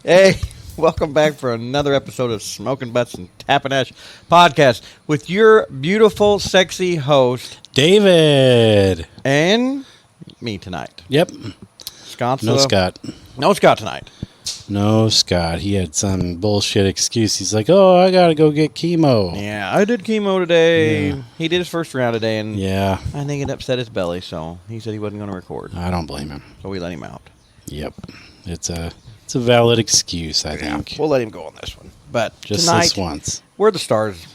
Hey, welcome back for another episode of Smoking Butts and Tapping Ash podcast with your beautiful, sexy host, David. and me tonight. Yep. Scott's No Scott. No Scott tonight. No Scott. He had some bullshit excuse. He's like, oh, I got to go get chemo. Yeah, I did chemo today. Yeah. He did his first round today, and Yeah. I think it upset his belly, so he said he wasn't going to record. I don't blame him. So we let him out. Yep. It's a valid excuse, I think. We'll let him go on this one. But Just tonight, this once. we're the stars.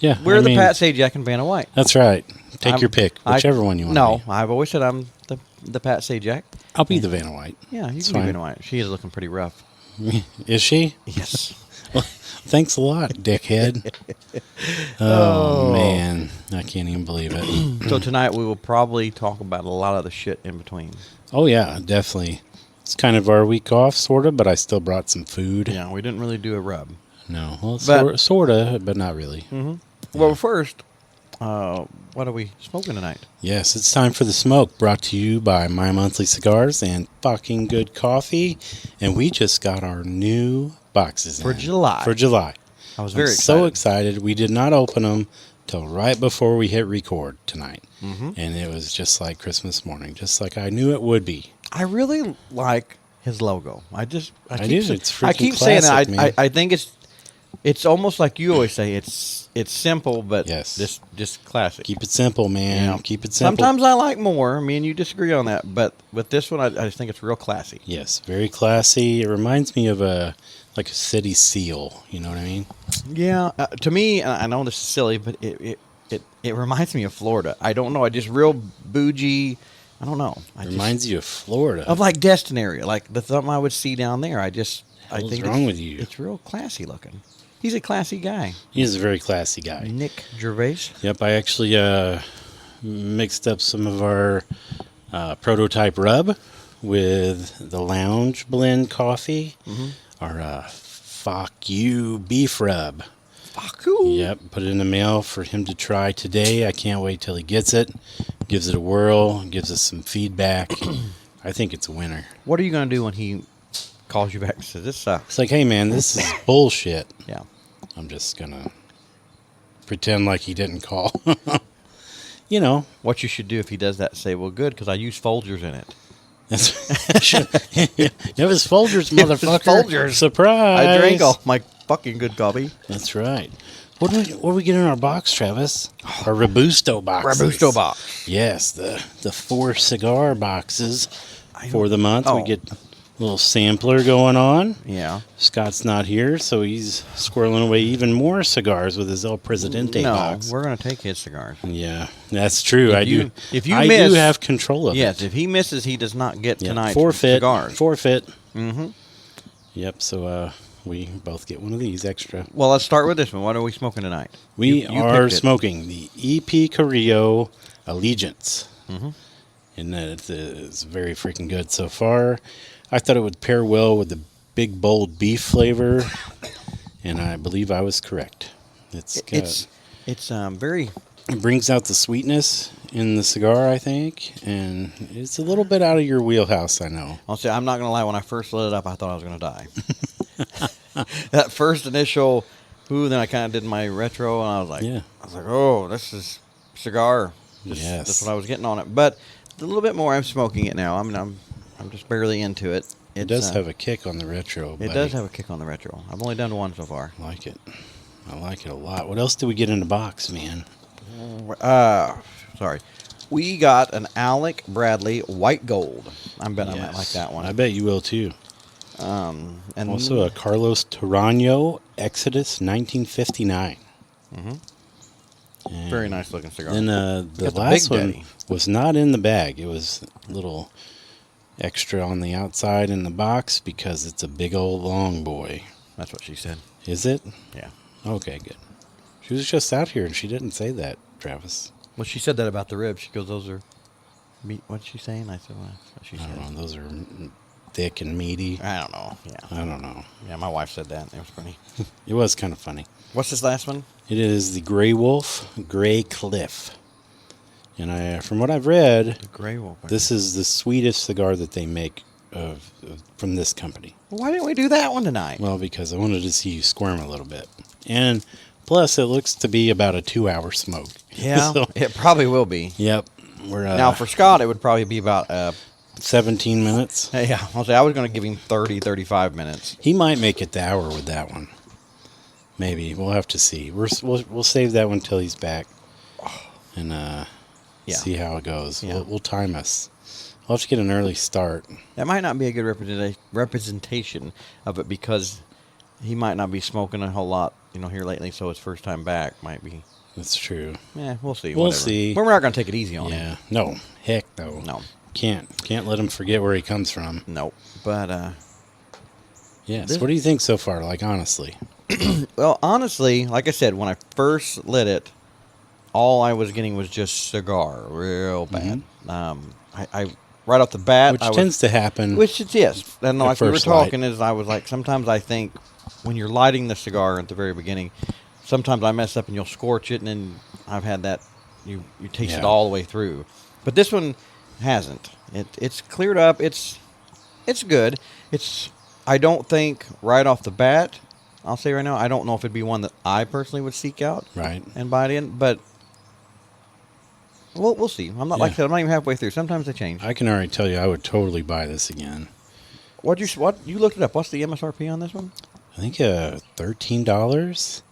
Yeah. We're the Pat Sajak and Vanna White. That's right. Take I'm- your pick. Whichever one you want No, to be. I've always said I'm the Pat Sajak. I'll be the Vanna White. Yeah, you It's can be fine. Vanna White. She is looking pretty rough. Is she? Yes. Thanks a lot, dickhead. Oh, man. I can't even believe it. So tonight we will probably talk about a lot of the shit in between. Oh, yeah, definitely. It's kind of our week off, sort of, but I still brought some food. Yeah, we didn't really do a rub. No, well, But- sort of, but not really. Well, first, what are we smoking tonight? Yes, it's time for the smoke, brought to you by My Monthly Cigars and fucking good coffee. And we just got our new boxes For in. July. For July. I was I'm very so excited. excited. We did not open them till right before we hit record tonight. Mm-hmm. And it was just like Christmas morning, just like I knew it would be. I really like his logo. I do. keep, It's I freaking keep saying classic, that. man. I think it's almost like you always say. It's simple, but Yes. just classic. Keep it simple, man. Yeah. Keep it simple. Sometimes I like more. Me and you disagree on that, but with this one, I just think it's real classy. Yes, very classy. It reminds me of a city seal. You know what I mean? Yeah, to me, and I know this is silly, but it reminds me of Florida. I don't know. I just real bougie. I don't know. I Reminds you of Florida. just, of like Destin area, like the something I would see down there. I Hell's think wrong with you? It's real classy looking. He's a classy guy. He is a very classy guy. Nick Gervais. Yep, I actually mixed up some of our prototype rub with the Lounge Blend coffee. Our Fuck You beef rub. Fuck you. Yep, put it in the mail for him to try today. I can't wait till he gets it. Gives it a whirl, gives us some feedback. I think it's a winner. What are you gonna do when he calls you back and says this sucks? It's like, hey man, this is bullshit. Yeah. I'm just gonna pretend like he didn't call. You know. What you should do if he does that, say, well, good, because I use Folgers in it. It was Folgers, It was motherfucker. Folgers. Surprise. I drank all my fucking good coffee. That's right. What do we get in our box, Travis? Our Robusto boxes. Robusto box. Yes, the 4 cigar boxes for the month. Oh. We get a little sampler going on. Yeah. Scott's not here, so he's squirreling away even more cigars with his El Presidente No, box. we're gonna take his cigars. Yeah, that's true. If I you- do. if you I miss- do have control of Yes, it. if he misses, he does not get Yeah, tonight's forfeit. cigars. Forfeit. Mm-hmm. Yep. So we both get one of these extra. Well, let's start with this one. What are we smoking tonight? We You are picked it. smoking the EP Carrillo Allegiance, Mm-hmm. and it's very freaking good so far. I thought it would pair well with the big bold beef flavor, and I believe I was correct. It's very. It brings out the sweetness in the cigar, I think, and it's a little bit out of your wheelhouse, I know. I'll say I'm not gonna lie. When I first lit it up, I thought I was gonna die. That first initial, ooh, then I kind of did my retro, and I was like, oh, this is cigar. Yes. That's what I was getting on it. But a little bit more. I'm smoking it now. I mean, I'm just barely into it. It does have a kick on the retro. It does have a kick on the retro. I've only done one so far. I like it. I like it a lot. What else did we get in the box, man? Sorry. We got an Alec Bradley White Gold. I bet I might like that one. I bet you will too. And Also a Carlos Torano Exodus 1959. And very nice looking cigar. Then the Got the last Big one Daddy. was not in the bag. It was a little extra on the outside in the box because it's a big old long boy. That's what she said. Is it? Yeah. Okay, good. She was just out here and she didn't say that, Travis. Well, she said that about the ribs. She goes, "Those are meat." What's she saying? I said, "Well, that's what she I said." don't know. Those are thick and meaty. I don't know. Yeah. I don't know. Yeah, my wife said that. It was funny. It was kind of funny. What's this last one? It is the Grey Wolf Grey Cliff. And from what I've read, The Grey Wolf. this is the sweetest cigar that they make from this company. Why didn't we do that one tonight? Well, because I wanted to see you squirm a little bit. And plus, it looks to be about a 2-hour smoke. Yeah, So, it probably will be. yep. We're Now, for Scott, it would probably be about 17 minutes. yeah, I was going to give him 30, 35 minutes. He might make it the hour with that one. Maybe. We'll have to see. We'll save that one till he's back. And see how it goes. Yeah. We'll time us. We'll have to get an early start. That might not be a good representation of it because he might not be smoking a whole lot, here lately. So his first time back might be. That's true. Yeah, we'll see. We'll whatever. see. But we're not going to take it easy on him. Yeah. No. Heck no. No. Can't let him forget where he comes from. No. But, Yes. What do you think so far? Like, honestly. well, honestly, like I said, when I first lit it, all I was getting was just cigar, real bad. I right off the bat, Which tends to happen. Which is, yes. And like we were first talking, light. is I was like, sometimes I think when you're lighting the cigar at the very beginning, sometimes I mess up and you'll scorch it, and then I've had that, you taste it Yeah. all the way through. But this one hasn't. It's cleared up. It's good. I don't think right off the bat, I'll say right now, I don't know if it'd be one that I personally would seek out Right. and buy it in, but we'll see. I'm not like I Yeah. said, I'm not even halfway through. Sometimes they change. I can already tell you I would totally buy this again. What you looked it up? What's the MSRP on this one? I think $13,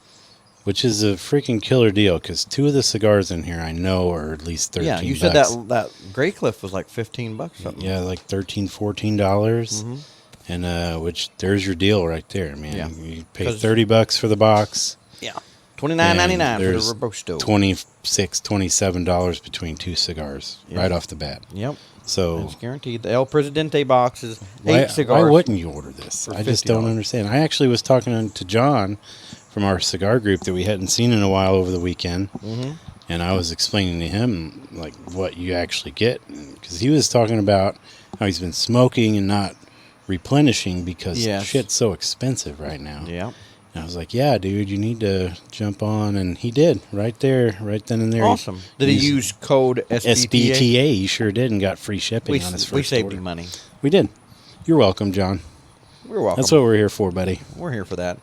which is a freaking killer deal because 2 of the cigars in here I know are at least 13 Yeah, you bucks. said that Grey Cliff was like $15 something. Yeah, like $13, $14. And which there's your deal right there, man. Yeah. You pay 'Cause- $30 for the box. Yeah. $29.99 for there's the Robusto. $26, $27 between 2 cigars Yeah. right off the bat. Yep. So It's guaranteed. The El Presidente box is 8 why cigars. wouldn't you order this? for I just don't $50. understand. I actually was talking to John from our cigar group that we hadn't seen in a while over the weekend. And I was explaining to him like what you actually get because he was talking about how he's been smoking and not replenishing because Yes. shit's so expensive right now. Yeah. And I was like, yeah, dude, you need to jump on. And he did right there, right then and there. Awesome. Did he use code SBTA? SBTA? He sure did and got free shipping on his first We saved order. him money. We did. You're welcome, John. We're welcome. That's what we're here for, buddy. We're here for that.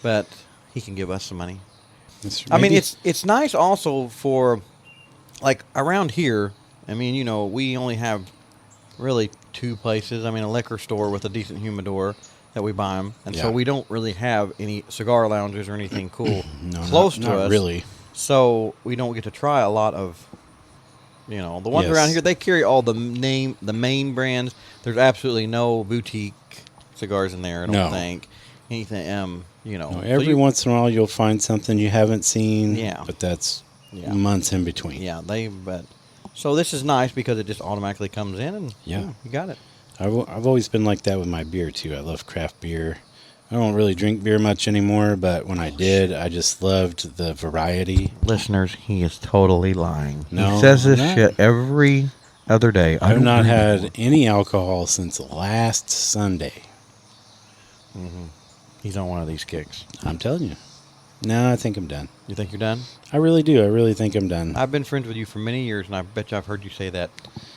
But he can give us some money. That's- I mean, maybe- it's nice also for, like, around here. I mean, we only have really 2 places. I mean, a liquor store with a decent humidor that we buy them, and so Yeah. we don't really have any cigar lounges or anything cool No, close not to us. really. So we don't get to try a lot of, the ones Yes. around here. They carry all the main brands. There's absolutely no boutique cigars in there. I don't No. think anything. No, so every you- once in a while you'll find something you haven't seen. Yeah. But that's Yeah. months in between. Yeah, but so this is nice because it just automatically comes in and Yeah. you got it. I've always been like that with my beer too. I love craft beer. I don't really drink beer much anymore, but when I did, I just loved the variety. Listeners, he is totally lying. No, he says this I'm not. shit every other day. I I've don't not drink had any alcohol since last Sunday. He's on one of these kicks. I'm telling you. No, I think I'm done. You think you're done? I really do. I really think I'm done. I've been friends with you for many years, and I bet you I've heard you say that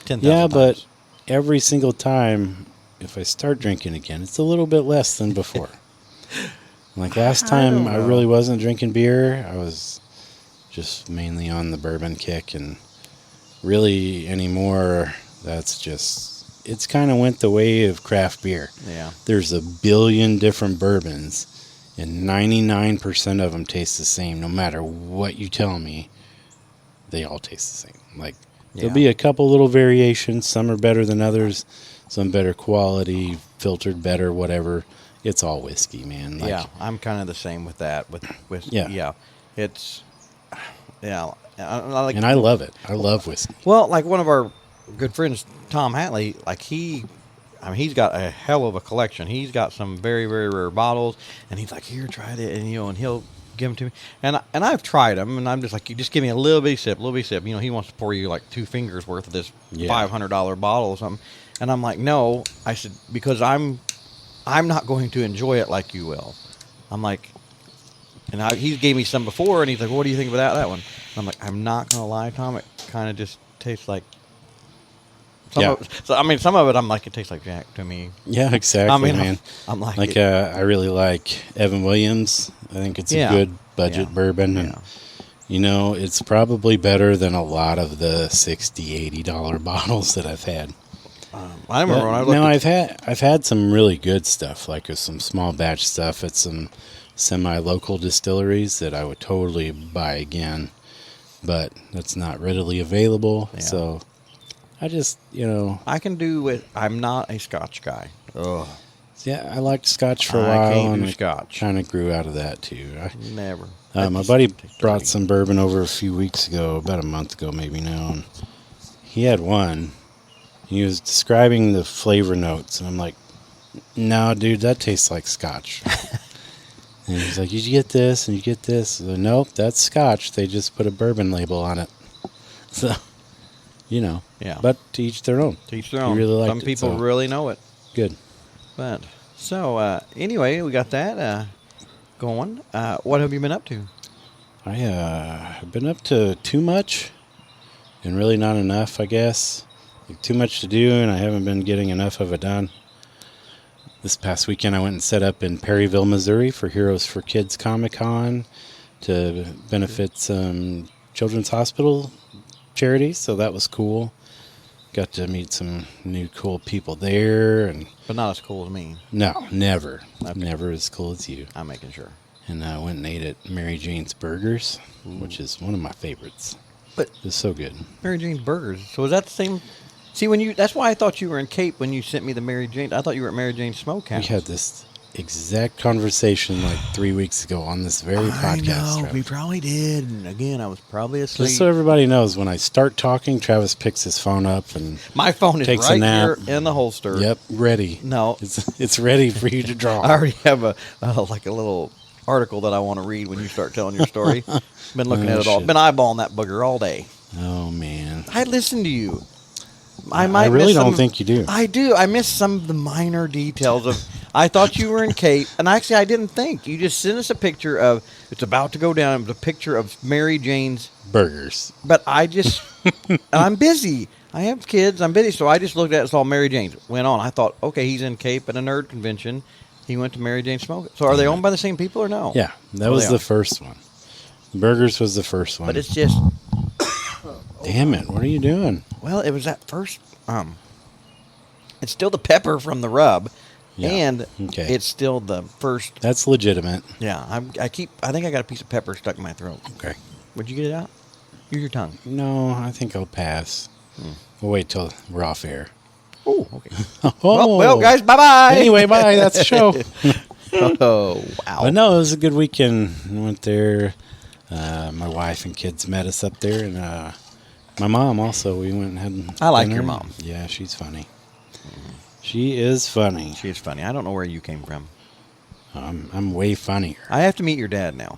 10,000 Yeah, times. but every single time, if I start drinking again, it's a little bit less than before. Like last time, I really wasn't drinking beer. I was just mainly on the bourbon kick, and really anymore, that's just, it's kind of went the way of craft beer. Yeah. There's a billion different bourbons, and 99% of them taste the same. No matter what you tell me, they all taste the same. Like, there'll Yeah. be a couple little variations. Some are better than others. Some better quality, filtered better, whatever. It's all whiskey, man. Like, Yeah, I'm kind of the same with that. With Yeah. It's I like. And I love it. I love whiskey. Well, like one of our good friends, Tom Hatley, like he's got a hell of a collection. He's got some very, very rare bottles, and he's like, "Here, try it," and and he'll give them to me, and I've tried them, and I'm just like, "You just give me a little bitty sip, little bitty sip." He wants to pour you like 2 fingers worth of this Yeah. $500 bottle or something, and I'm like, "No," I said, because I'm not going to enjoy it like you will. I'm like, and he gave me some before, and he's like, "What do you think about that one?" And I'm like, "I'm not gonna lie, Tom. It kind of just tastes like So I mean, some of it I'm like, it tastes like Jack to me. Yeah, exactly, I mean, man. I'm like, Like, I really like Evan Williams. I think it's a good budget bourbon. And, it's probably better than a lot of the $60, $80 bottles that I've had. I remember when I looked. I've had some really good stuff, like some small batch stuff at some semi-local distilleries that I would totally buy again, but that's not readily available. Yeah. So I just, I can do it. I'm not a Scotch guy. Ugh. yeah, I liked Scotch for a I while, can't do and Scotch. kind of grew out of that too. Never. My buddy brought some bourbon over a few weeks ago, about a month ago maybe now, and he had one. He was describing the flavor notes, and I'm like, no, dude, that tastes like Scotch. And he's like, you get this, and you get this. I said, nope, that's Scotch. They just put a bourbon label on it. So, Yeah. But to each their own. To each their He own. really liked Some it, people so really know it. good. But so anyway, we got that going. What have you been up to? I've been up to too much and really not enough, I guess. Like, too much to do, and I haven't been getting enough of it done. This past weekend, I went and set up in Perryville, Missouri for Heroes for Kids Comic-Con to benefit some Children's Hospital charities, so that was cool. Got to meet some new cool people there, and But not as cool as me. no, never. Okay. Never as cool as you. I'm making sure. And I went and ate at Mary Jane's Burgers, which is one of my favorites. But It's so good. Mary Jane's Burgers. So is that the same? See, that's why I thought you were in Cape when you sent me the Mary Jane. I thought you were at Mary Jane's Smokehouse. We had this exact conversation like 3 weeks ago on this very I podcast. know, Travis. we probably did. And again, I was probably asleep. Just so everybody knows, when I start talking, Travis picks his phone up and My phone is takes a right nap. here in the holster. Yep, ready. No, It's ready for you to draw. I already have like a little article that I want to read when you start telling your story. Been looking at it all. shit. Been eyeballing that booger all day. Oh man, I listen to you. I might really miss don't some- think you do. I do. I miss some of the minor details of. I thought you were in Cape, and actually, I didn't think. You just sent us a picture of. It's about to go down. It was a picture of Mary Jane's. Burgers. But I just. And I'm busy. I have kids. I'm busy, so I just looked at it. Saw Mary Jane's. Went on. I thought, okay, he's in Cape at a nerd convention. He went to Mary Jane's Smoke. So are they owned by the same people or no? Yeah, that Oh, was they the are. first one. Burgers was the first one. But it's just. Damn it! What are you doing? Well, it was that first. It's still the pepper from the rub, Yeah, and okay. it's still the first. That's legitimate. Yeah, I think I got a piece of pepper stuck in my throat. Okay. Would you get it out? Use your tongue. No, I think I'll pass. We'll wait till we're off air. Oh, okay. Oh. Well, guys, bye bye. Anyway, bye. That's the show. Oh, wow. But no, it was a good weekend. I went there. My wife and kids met us up there, and my mom also. We went and had. I like dinner. your mom. Yeah, she's funny. She is funny. She is funny. I don't know where you came from. I'm way funnier. I have to meet your dad now.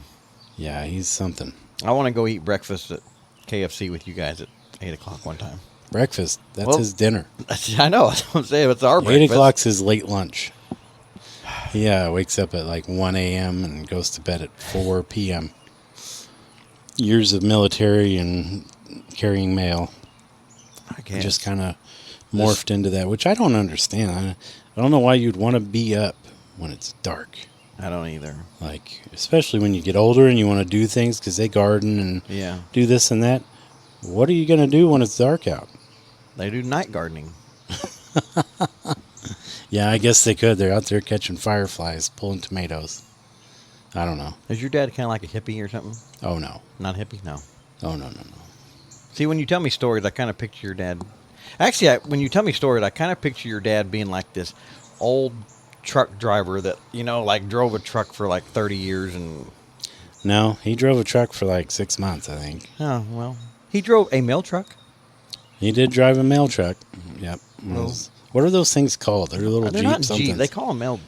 Yeah, he's something. I want to go eat breakfast at KFC with you guys at 8 o'clock one time. Breakfast. That's Well, his dinner. I know. That's what I'm saying. It's our 8 breakfast. o'clock's his late lunch. He wakes up at like 1 a.m. and goes to bed at 4 p.m. Years of military and carrying mail I guess. just kind of morphed into that, which I don't understand. I don't know why you'd want to be up when it's dark. I don't either. Like, especially when you get older and you want to do things because they garden and Yeah. do this and that. What are you going to do when it's dark out? They do night gardening. Yeah, I guess they could. They're out there catching fireflies, pulling tomatoes. I don't know. Is your dad kind of like a hippie or something? Oh, no. Not hippie? No. Oh, no. See, when you tell me stories, I kind of picture your dad. Actually, when you tell me stories, I kind of picture your dad being like this old truck driver that, like drove a truck for like 30 years and. No, he drove a truck for like 6 months, I think. Oh, well. He drove a mail truck? He did drive a mail truck. Yep. Well- What are those things called? They're little They're Jeep not something. Jeep. They call them mail.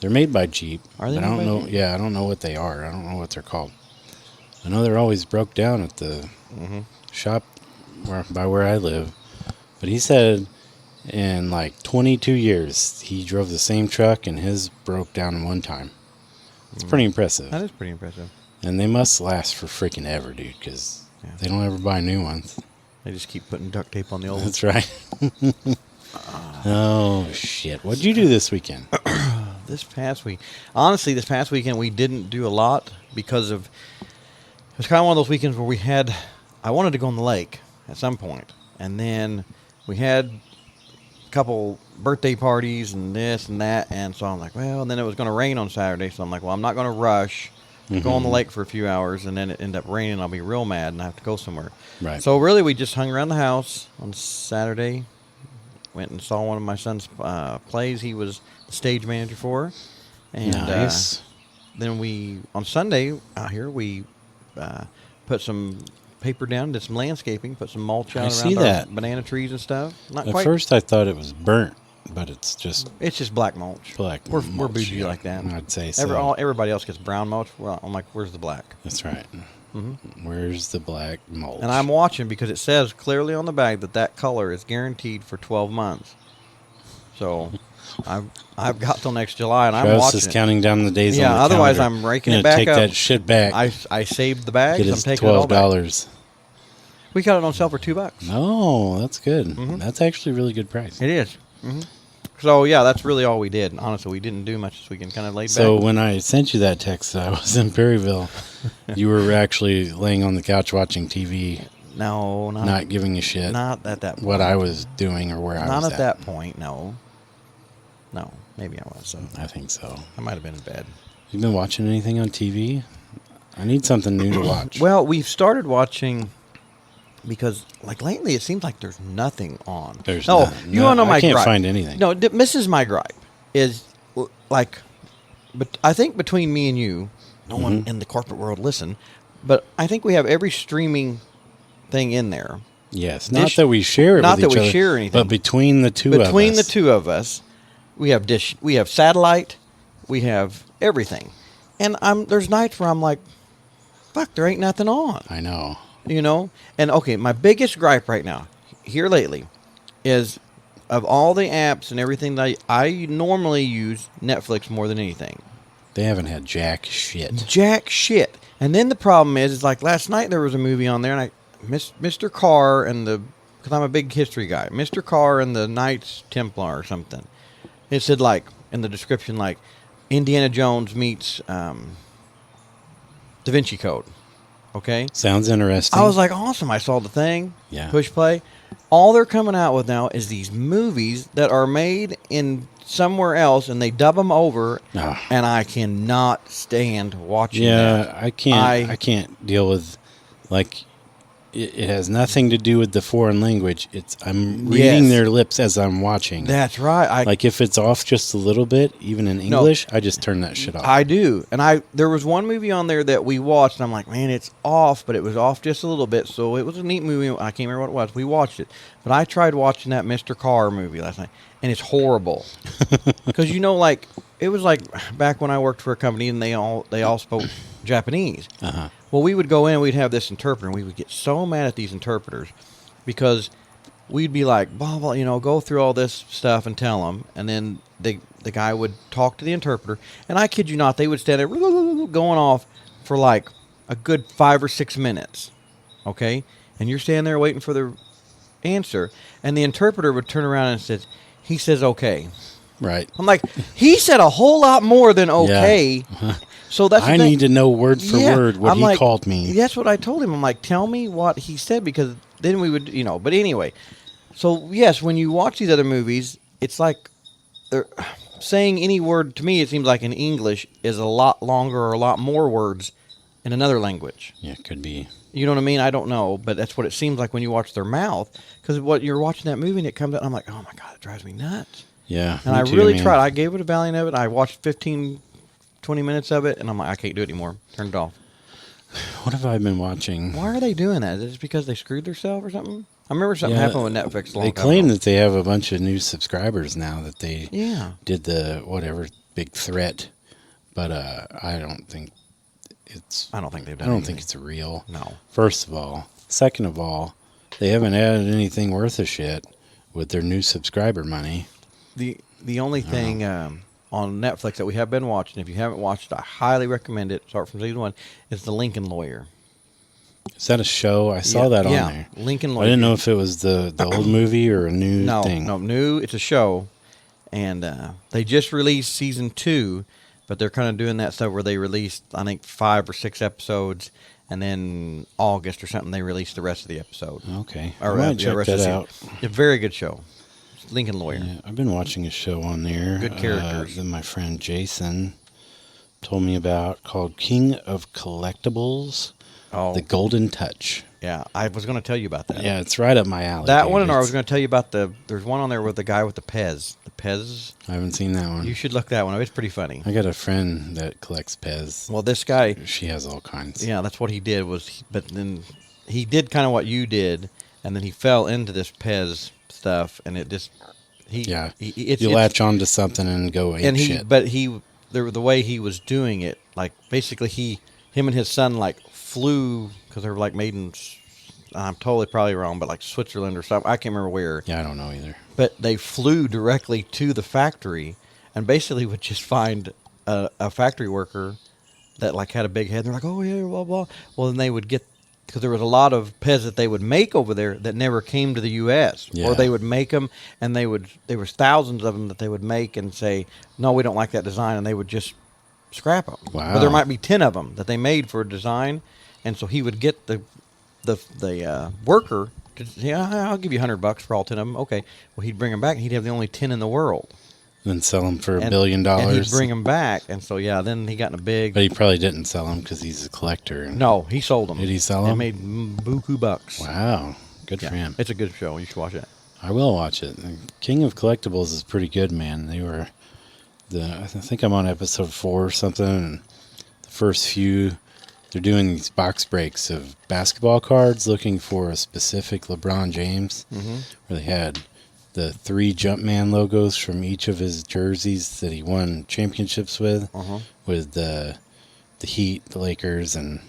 They're made by Jeep. Are they but I made don't by know. Jeep? Yeah, I don't know what they are. I don't know what they're called. I know they're always broke down at the shop by where I live. But he said in like 22 years he drove the same truck and his broke down in one time. It's pretty impressive. That is pretty impressive. And they must last for freaking ever, dude, because Yeah. they don't ever buy new ones. They just keep putting duct tape on the old. That's right. Oh shit! What'd you do this weekend? This past week, honestly, this past weekend we didn't do a lot because of. It was kind of one of those weekends where I wanted to go on the lake at some point, and then we had a couple birthday parties and this and that, and so I'm like, well, and then it was going to rain on Saturday, so I'm like, well, I'm not going to rush. Go on the lake for a few hours, and then it end up raining. I'll be real mad, and I have to go somewhere. Right. So really, we just hung around the house on Saturday. Went and saw one of my son's plays. He was the stage manager for, and Nice. then on Sunday out here we put some paper down, did some landscaping, put some mulch out see around our that. banana trees and stuff. Not At quite. first, I thought it was burnt, but it's just It's just black mulch. black. We're mulch, bougie yeah. like that. I'd say so. Everybody else gets brown mulch. Well, I'm like, where's the black? That's right. Where's the black mulch? And I'm watching because it says clearly on the bag that color is guaranteed for 12 months. So I've got till next July, and I'm Travis watching is it. counting down the days. Yeah, on the otherwise calendar. I'm raking Gonna it back take up. that shit back. I saved the bags. Get I'm his taking it all back. $12. We got it on sale for $2. No, that's good. That's actually a really good price. It is. So yeah, that's really all we did. Honestly, we didn't do much this weekend. Kind of laid So back. when I sent you that text, I was in Perryville. You were actually laying on the couch watching TV, No, not giving a shit not at that point. what I was doing or where I Not was at that point. No, maybe I was. So I think so. I might have been in bed. You been watching anything on TV? I need something new to watch. Well, we've started watching because, like, lately it seems like there's nothing on. There's no. none. You want to know I my can't gripe? find anything. No, this is my gripe. Is like, but I think between me and you, no one in the corporate world listen, but I think we have every streaming thing in there. Yes, Dish- not that we share it not with that each we other, share anything. but between the two of us. Between the two of us, we have dish, we have satellite, we have everything, and there's nights where I'm like, fuck, there ain't nothing on. I know. You know? And okay, my biggest gripe right now, here lately, is of all the apps and everything that I normally use Netflix more than anything. They haven't had jack shit. Jack shit. And then the problem is like last night there was a movie on there, and Mr. Carr and because I'm a big history guy, Mr. Carr and the Knights Templar or something. It said like in the description like Indiana Jones meets Da Vinci Code. Okay? Sounds interesting. I was like, awesome. I saw the thing. Yeah. Push play. All they're coming out with now is these movies that are made in somewhere else, and they dub them over, Ah. and I cannot stand watching yeah, that. I can't deal with like it has nothing to do with the foreign language. I'm reading Yes. their lips as I'm watching. That's right. Like if it's off just a little bit, even in English, I just turn that shit off. I do. And there was one movie on there that we watched, and I'm like, man, it's off, but it was off just a little bit, so it was a neat movie. I can't remember what it was. We watched it. But I tried watching that Mr. Carr movie last night, and it's horrible. Because, like, it was like back when I worked for a company, and they all spoke Japanese. Uh-huh. Well, we would go in and we'd have this interpreter, and we would get so mad at these interpreters because we'd be like, blah, blah, go through all this stuff and tell them, and then the guy would talk to the interpreter, and I kid you not, they would stand there going off for like a good 5 or 6 minutes, okay? And you're standing there waiting for the answer, and the interpreter would turn around and he says, okay. Right. I'm like, he said a whole lot more than okay. Yeah. So that's the I thing. need to know word for word what I'm he like, called me. That's what I told him. I'm like, tell me what he said, because then we would, But anyway, so yes, when you watch these other movies, it's like they're saying any word to me. It seems like in English is a lot longer or a lot more words in another language. Yeah, it could be. You know what I mean? I don't know, but that's what it seems like when you watch their mouth. Because what you're watching that movie and it comes out, I'm like, oh my god, it drives me nuts. Yeah. And me I too, really man. tried. I gave it a valiant of it. I watched 15, 20 minutes of it, and I'm like, I can't do it anymore. Turn it off. What have I been watching? Why are they doing that? Is it because they screwed themselves or something? I remember something happened with Netflix a long They time claim ago. that they have a bunch of new subscribers now that they Yeah. did the whatever big threat, but I don't think it's. I don't think they've I done don't anything. think it's real. No. First of all, second of all, they haven't added anything worth a shit with their new subscriber money. The only thing on Netflix that we have been watching, if you haven't watched it, I highly recommend it. Start from season 1. Is The Lincoln Lawyer. Is that a show? I saw that on yeah, there. Lincoln I Lawyer. didn't know if it was the old movie or a new No, thing. no, new. It's a show, and they just released season 2, but they're kind of doing that stuff where they released, I think, 5 or 6 episodes, and then August or something they released the rest of the episode. Okay. I Or might the check rest of that the out. season. A very good show. Lincoln Lawyer. Yeah, I've been watching a show on there. Good characters. That my friend Jason told me about called King of Collectibles, Oh, The Golden Touch. yeah. I was going to tell you about that. Yeah, it's right up my alley. That dude. one, and I was It's- going to tell you about there's one on there with the guy with the Pez. The Pez. I haven't seen that one. You should look that one up. It's pretty funny. I got a friend that collects Pez. Well, this guy, She has all kinds. yeah, that's what he did but then he did kind of what you did, and then he fell into this Pez stuff, and it just, Yeah. it's, You latch onto something and go ape and shit. the way he was doing it, like basically him and his son like flew, because they were like made in, I'm totally probably wrong, but like Switzerland or something. I can't remember where. Yeah, I don't know either. But they flew directly to the factory, and basically would just find a factory worker that like had a big head. They're like, oh yeah, blah blah. Well, then they would get, because there was a lot of Pez that they would make over there that never came to the U.S. Yeah. Or they would make them, and there was thousands of them that they would make and say, no, we don't like that design, and they would just scrap them. Wow. But there might be 10 of them that they made for a design, and so he would get the worker to, yeah, I'll give you $100 for all 10 of them. Okay. Well, he'd bring them back, and he'd have the only 10 in the world. Then sell them for $1 And- billion. And he'd bring them back, and so yeah, then he got in a big. But he probably didn't sell them because he's a collector. And No, he sold them. Did he sell It 'em? made buku bucks. Wow. Good Yeah, for him. it's a good show. You should watch it. I will watch it. The King of Collectibles is pretty good, man. They were I think I'm on episode 4 or something. And the first few, they're doing these box breaks of basketball cards looking for a specific LeBron James, where they had the 3 Jumpman logos from each of his jerseys that he won championships with, with the Heat, the Lakers, and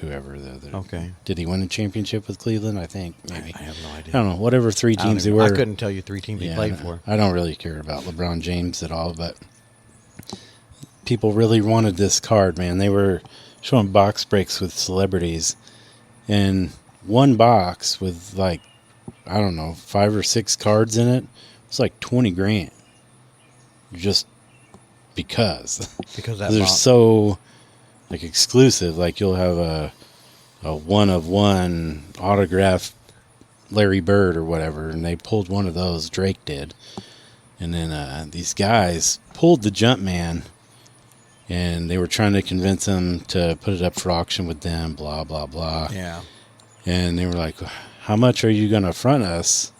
whoever the other. Okay. Did he win a championship with Cleveland? I think maybe. I have no idea. I don't know. Whatever 3 teams they were. I couldn't tell you 3 teams he played for. I don't really care about LeBron James at all, but people really wanted this card, man. They were showing box breaks with celebrities, and one box with like, I don't know, 5 or 6 cards in it. It's like $20,000, just because. Because that They're box. so like exclusive. Like you'll have a one of one autograph Larry Bird or whatever, and they pulled one of those. Drake did, and then these guys pulled the Jumpman, and they were trying to convince him to put it up for auction with them. Blah blah blah. Yeah. And they were like, "How much are you going to front us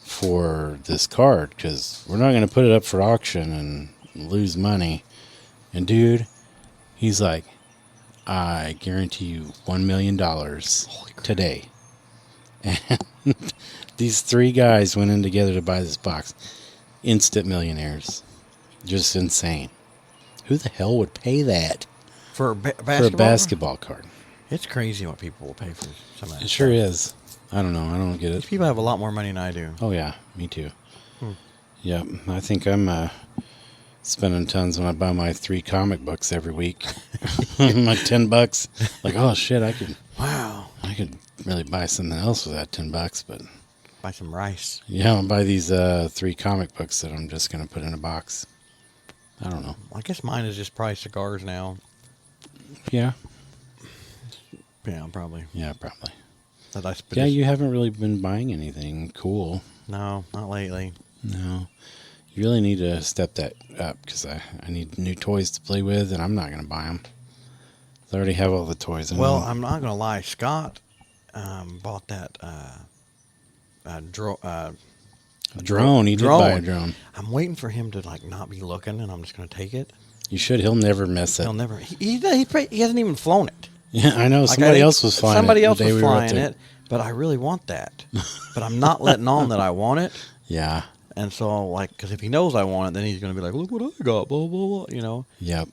for this card? Because we're not going to put it up for auction and lose money." And dude, he's like, "I guarantee you $1 million today." And these 3 guys went in together to buy this box. Instant millionaires. Just insane. Who the hell would pay that For basketball? for a basketball card? It's crazy what people will pay for some of that. It sure is. I don't know. I don't get These it. people have a lot more money than I do. Oh yeah, me too. Yeah, I think I'm spending tons when I buy my 3 comic books every week. My $10. Like, oh shit, I could really buy something else with that $10, but Buy some rice. yeah, I'll buy these 3 comic books that I'm just gonna put in a box. I don't know. I guess mine is just probably cigars now. Yeah, Yeah, probably. yeah, probably. But I Yeah, you haven't really been buying anything cool. No, not lately. No. You really need to step that up because I need new toys to play with, and I'm not going to buy them. I already have all the toys. Well, I'm not going to lie. Scott bought that a drone. He did buy a drone. I'm waiting for him to like not be looking, and I'm just going to take it. You should. He'll never miss it. He'll never. He hasn't even flown it. Yeah, I know. Like, Somebody I think else was flying Somebody it. else the day was we were up flying there. it, but I really want that. But I'm not letting on that I want it. Yeah. And so, like, because if he knows I want it, then he's going to be like, look what I got, blah, blah, blah, you know. Yep.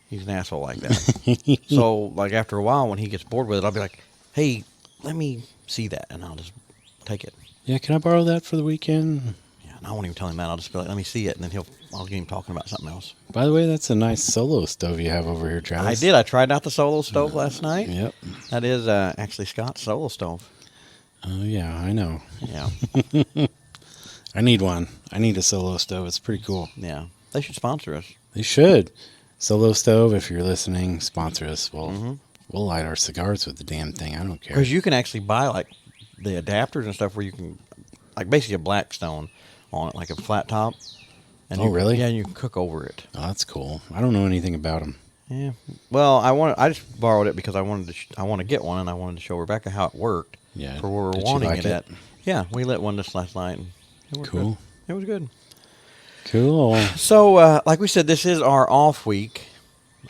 He's an asshole like that. So, like, after a while, when he gets bored with it, I'll be like, hey, let me see that, and I'll just take it. Yeah, can I borrow that for the weekend? Yeah, I won't even tell him that. I'll just be like, let me see it, and then I'll get him talking about something else. By the way, that's a nice solo stove you have over here, Travis. I did. I tried out the solo stove last night. Yep. That is actually Scott's solo stove. Oh, yeah, I know. Yeah. I need one. I need a solo stove. It's pretty cool. Yeah. They should sponsor us. They should. Solo stove, if you're listening, sponsor us. We'll light our cigars with the damn thing. I don't care. Because you can actually buy, like, the adapters and stuff where you can, like, basically a Blackstone on it, like a flat top. And Oh, really? Yeah, and you can cook over it. Oh, that's cool. I don't know anything about them. Yeah. Well, I just borrowed it because I wanted to I want to get one, and I wanted to show Rebecca how it worked. Yeah. For where we're Did she wanting like it it? at. Yeah, we lit one this last night. And it worked Cool. good. It was good. Cool. So, like we said, this is our off week.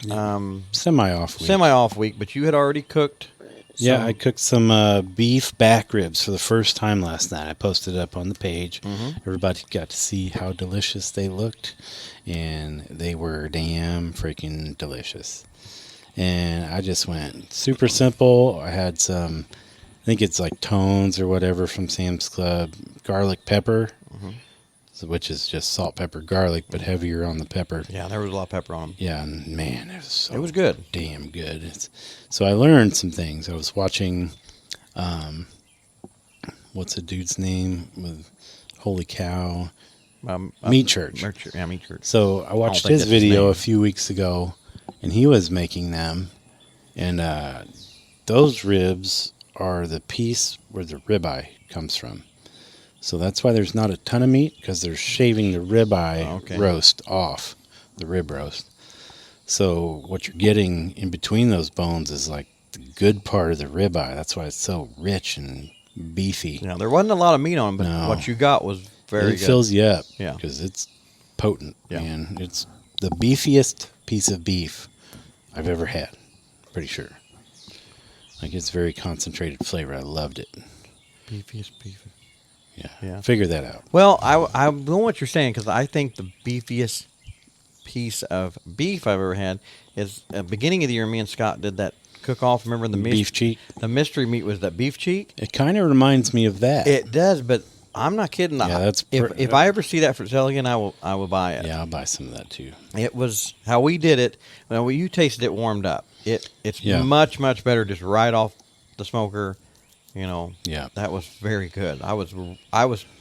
Semi-off week. Semi-off week, but you had already cooked. Yeah, some- I cooked some beef back ribs for the first time last night. I posted it up on the page. Everybody got to see how delicious they looked, and they were damn freaking delicious. And I just went super simple. I had some, I think it's like Tones or whatever from Sam's Club, garlic pepper, which is just salt, pepper, garlic, but heavier on the pepper. Yeah, there was a lot of pepper on them. Yeah, and man, it was good. damn good. So I learned some things. I was watching, what's the dude's name with Holy Cow? Meat Church. Yeah, Meat Church. So I watched think his that's his video name. a few weeks ago, and he was making them, and those ribs are the piece where the ribeye comes from. So that's why there's not a ton of meat, because they're shaving the ribeye roast off, the rib roast. So what you're getting in between those bones is like the good part of the ribeye. That's why it's so rich and beefy. Yeah, there wasn't a lot of meat on them, but No. what you got was very It good. fills you up, Yeah. because it's potent, Yeah. man. It's the beefiest piece of beef I've ever had, pretty sure. Like, it's very concentrated flavor. I loved it. Beefiest beef. Yeah. Yeah. Figure that out. Well, I know what you're saying because I think the beefiest piece of beef I've ever had is at the beginning of the year. Me and Scott did that cook-off. Remember the Beef cheek. The mystery meat was that beef cheek. It kind of reminds me of that. It does, but I'm not kidding. Yeah, that's if I ever see that for sale again, I will buy it. Yeah, I'll buy some of that too. It was how we did it. Well, you tasted it warmed up. It's Yeah. much better just right off the smoker. You know. Yeah. That was very good. I was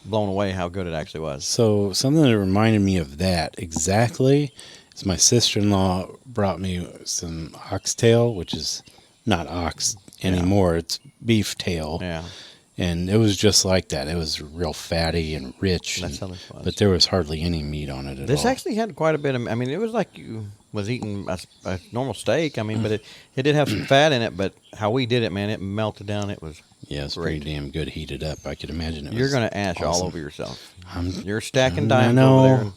blown away how good it actually was. So something that reminded me of that exactly is my sister-in-law brought me some oxtail, which is not ox anymore. It's beef tail. Yeah. And it was just like that. It was real fatty and rich. That's how this was. But there was hardly any meat on it at This all. actually had quite a bit of. I mean, it was like you was eating a normal steak. I mean, but it did have some fat in it. But how we did it, man, it melted down. It was. Yeah, it's great. pretty damn good heated up. I could imagine it. You're was gonna ash all awesome. over yourself. I'm- You're stacking I dimes know. over there.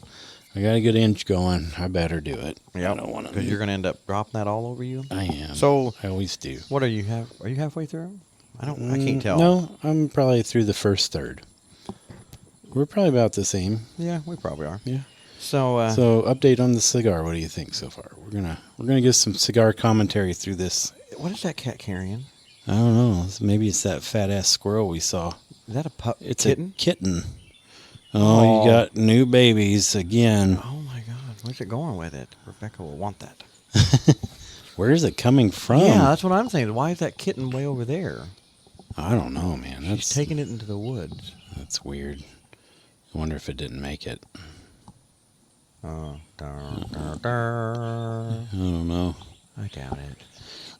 I got a good inch going. I better do it. I don't want to. because you're gonna end up dropping that all over you. I am. So- I always do. What are you have? Are you halfway through? I can't tell. No, I'm probably through the first third. We're probably about the same. Yeah, we probably are. Yeah. So, So update on the cigar. What do you think so far? We're gonna get some cigar commentary through this. what is that cat carrying? I don't know. Maybe it's that fat ass squirrel we saw. Is that a pup? It's kitten? a kitten. Oh, Aw. you got new babies again. Oh my God, where's it going with it? Rebecca will want that. Where is it coming from? Yeah, that's what I'm saying. Why is that kitten way over there? I don't know, man. She's taking it into the woods. That's weird. I wonder if it didn't make it. Dar. I don't know. I doubt it.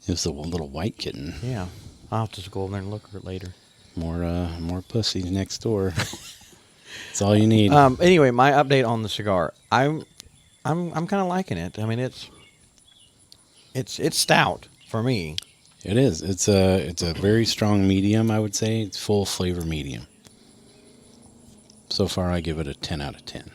It was a little white kitten. Yeah, I'll have to just go over there and look at it later. More pussies next door. That's all you need. Anyway, my update on the cigar. I'm kind of liking it. I mean, it's stout for me. It is. It's a very strong medium, I would say. It's full flavor medium. So far, I give it a 10 out of 10.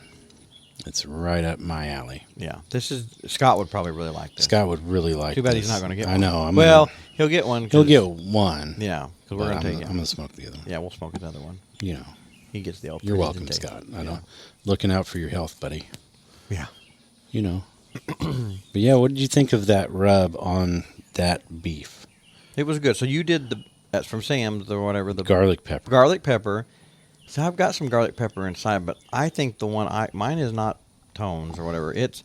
It's right up my alley. Yeah, Scott would probably really like this. Scott would really like. Too bad this. he's not going to get I one. know. Well, he'll get one. he'll 'cause- get one. Yeah, because we're but going to I'm, take it. I'm gonna smoke the other one. Yeah, we'll smoke another one. You know, He gets the old. you're welcome, presentation. Scott. I know. Looking out for your health, buddy. Yeah. You know. But yeah, what did you think of that rub on that beef? It was good. So you did that's from Sam's or whatever, the Garlic pepper. garlic pepper, So I've got some garlic pepper inside, but I think the one mine is not Tones or whatever. It's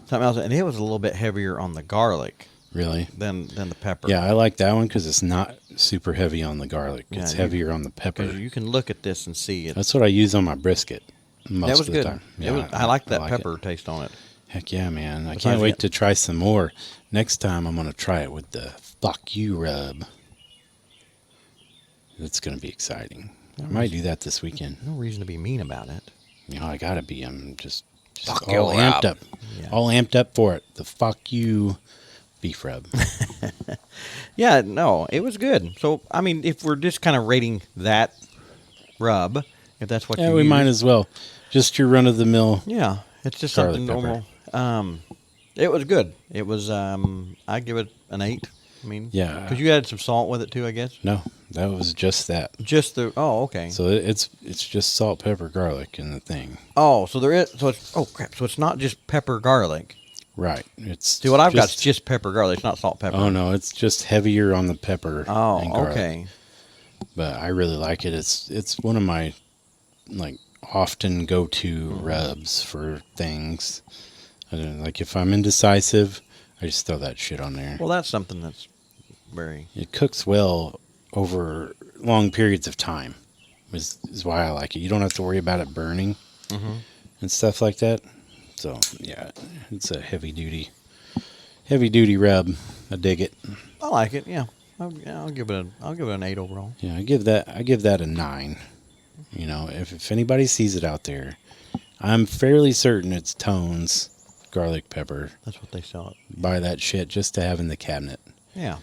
something else, and it was a little bit heavier on the garlic Really? than the pepper. Yeah, I like that one because it's not super heavy on the garlic. Yeah, It's you- heavier on the pepper. Because you can look at this and see it. That's what I use on my brisket most That was of the good. time. I like that like pepper it. taste on it. Heck yeah, man. I Besides can't wait that- to try some more. Next time I'm going to try it with the fuck you rub. It's going to be exciting. I might do that this weekend. No reason to be mean about it. You know, I got to be. I'm just Fuck all you, amped Rob. up. Yeah. All amped up for it. The fuck you beef rub. Yeah, no, it was good. So, I mean, if we're just kind of rating that rub, if that's what Yeah, you we use, might as well. Just your run of the mill. Yeah, it's just Garlic something pepper. normal. It was good. It was. I'd give it an 8. I mean, Yeah. because you added some salt with it too, I guess. No, that was just that. Just the. Oh, okay. So it's just salt, pepper, garlic in the thing. Oh, so there is. So it's. Oh crap! So it's not just pepper garlic. Right. It's See, what I've got is just pepper garlic. It's not salt pepper. Oh no, it's just heavier on the pepper. and Oh, garlic. okay. But I really like it. It's one of my like often go to rubs for things. I don't know, like if I'm indecisive, I just throw that shit on there. Well, that's something that's very. It cooks well over long periods of time. Is why I like it. You don't have to worry about it burning and stuff like that. So yeah, it's a heavy duty rub. I dig it. I like it. Yeah. I'll give it an 8 overall. Yeah, I give that a 9. You know, if anybody sees it out there, I'm fairly certain it's Tones garlic pepper. That's what they sell it. Buy that shit just to have in the cabinet. Yeah.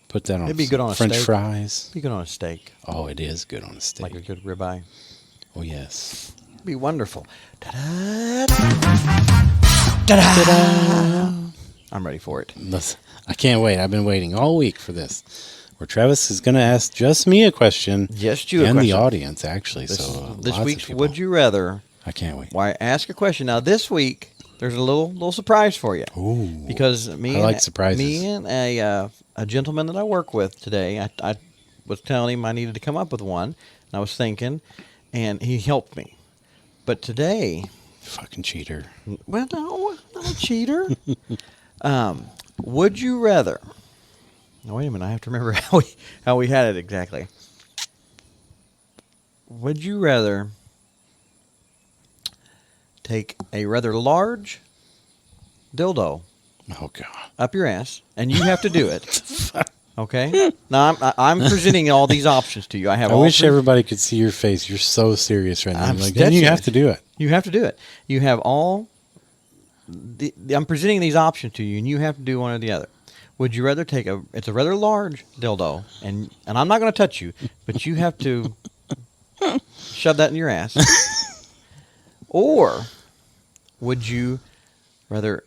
Put that on It'd be good on a French steak. fries. Be good on a steak, Oh, it is good on a steak. like a good ribeye. Oh yes. Be wonderful. Ta-da! Ta-da! I'm ready for it. I can't wait. I've been waiting all week for this. Where Travis is going to ask just me a question. Just you a and the question. audience actually. This, so this lots of week's people. Would You Rather? I can't wait. Why ask a question. Now this week there's a little surprise for you. Ooh. Because I like surprises. Me and a gentleman that I work with today, I was telling him I needed to come up with one. And I was thinking, and he helped me. But today, Fucking cheater. well, no, not a cheater. Would you rather? Now, wait a minute. I have to remember how we had it exactly. Would you rather take a rather large dildo Oh god. up your ass, and you have to do it? Okay. Now I'm presenting all these options to you. I have. I all wish three- everybody could see your face. You're so serious right now. I'm Like, then you dead have to do it. You have to do it. You have all. I'm presenting these options to you, and you have to do one or the other. Would you rather take a? It's a rather large dildo, and I'm not going to touch you, but you have to shove that in your ass. Or would you rather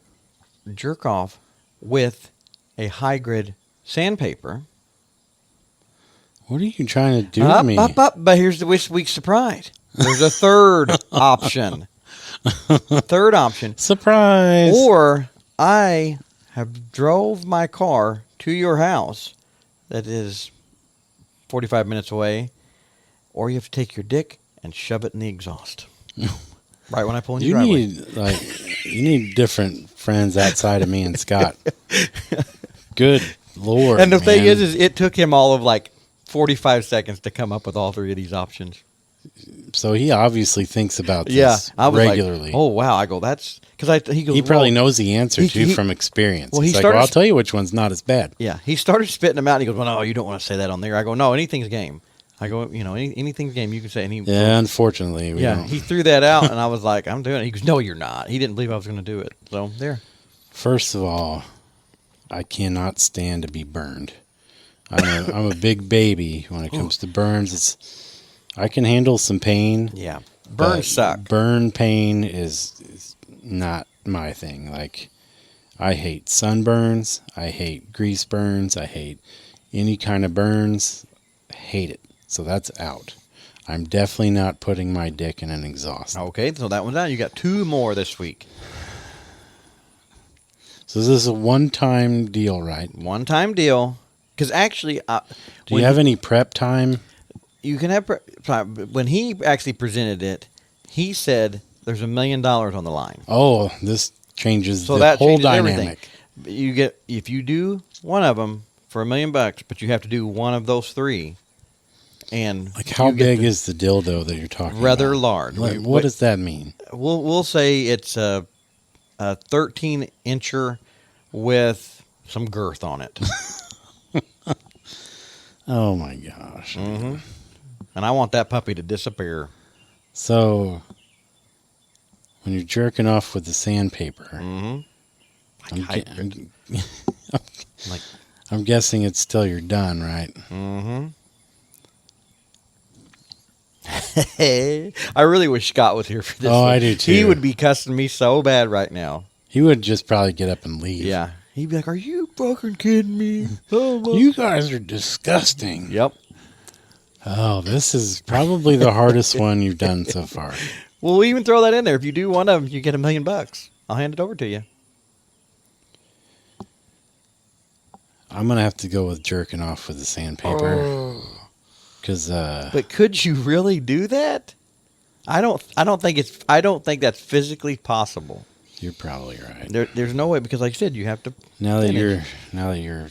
jerk off with a high grid sandpaper? What are you trying to do to me? Up. But here's this week's surprise. There's a third option. Third option. Surprise. Or I have drove my car to your house that is 45 minutes away, or you have to take your dick and shove it in the exhaust. Right when I pull in your you driveway. you need different friends outside of me and Scott. Good Lord. And the thing man. is it took him all of like 45 seconds to come up with all three of these options. So he obviously thinks about this Yeah, I was regularly. like, "Oh wow!" I go, "That's because he goes." He probably well, knows the answer he- too he- from experience. well, He's he like, started- well, I'll tell you which one's not as bad. Yeah, he started spitting them out. And he goes, "Well, no, you don't want to say that on there." I go, "No, anything's game." I go, anything's game. You can say. And he, Yeah, unfortunately, we yeah, don't. he threw that out, and I was like, "I'm doing it." He goes, "No, you're not." He didn't believe I was going to do it. So there. First of all, I cannot stand to be burned. I'm a big baby when it comes to burns. I can handle some pain. Yeah, burn but suck. Burn pain is not my thing. Like, I hate sunburns. I hate grease burns. I hate any kind of burns. Hate it. So that's out. I'm definitely not putting my dick in an exhaust. Okay, so that one's out. You got two more this week. So this is a one-time deal, right? One time deal. Because actually, Do you have any prep time? You can have when he actually presented it. He said there's $1 million on the line. Oh, this changes So the that whole changes dynamic. everything. You get if you do one of them for $1 million, but you have to do one of those three. And Like, how you get big the- is the dildo that you're talking rather about? large? What does that mean? We'll say it's a 13-incher with some girth on it, Oh my gosh. and I want that puppy to disappear. So, when you're jerking off with the sandpaper, Mm-hmm. I'm, Like, gu- I'm, like I'm guessing it's still you're done, right? mm-hmm. I really wish Scott was here for this. Oh, one. I do too. He would be cussing me so bad right now. He would just probably get up and leave. Yeah, he'd be like, "Are you fucking kidding me?" Oh, my. You guys are disgusting. Yep. Oh, this is probably the hardest one you've done so far. Well, we even throw that in there. If you do one of them, you get $1 million. I'll hand it over to you. I'm going to have to go with jerking off with the sandpaper. Because, But could you really do that? I don't think that's physically possible. you're probably right. There's no way because, like you said, you have to. Now that finish. you're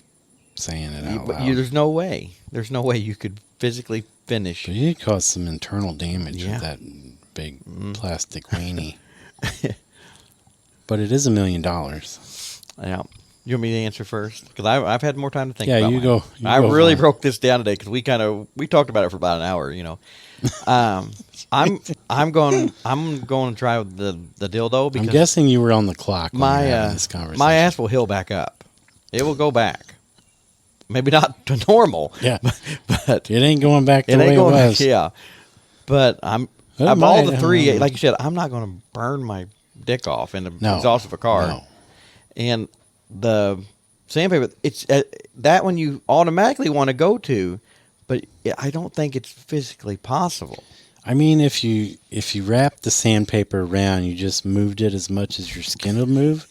saying it out But loud. there's no way. There's no way you could physically finish. But you cause some internal damage Yeah. with that big plastic weenie. But it is $1 million. Yeah. You want me to answer first? Because I've had more time to think. Yeah, about you mine. go- you I go really for it. broke this down today because we talked about it for about an hour. You know, I'm going to try with the dildo I'm because guessing you were on the clock when we were having this conversation. my ass will heal back up. It will go back. Maybe not to normal. Yeah. but It ain't going back the it way ain't going. it was. Yeah, but I'm It of all might, the I three. don't know. Like you said, I'm not going to burn my dick off in the No. exhaust of a car. No. And the sandpaper, it's that one you automatically want to go to, but I don't think it's physically possible. I mean, if you wrap the sandpaper around, you just moved it as much as your skin will move.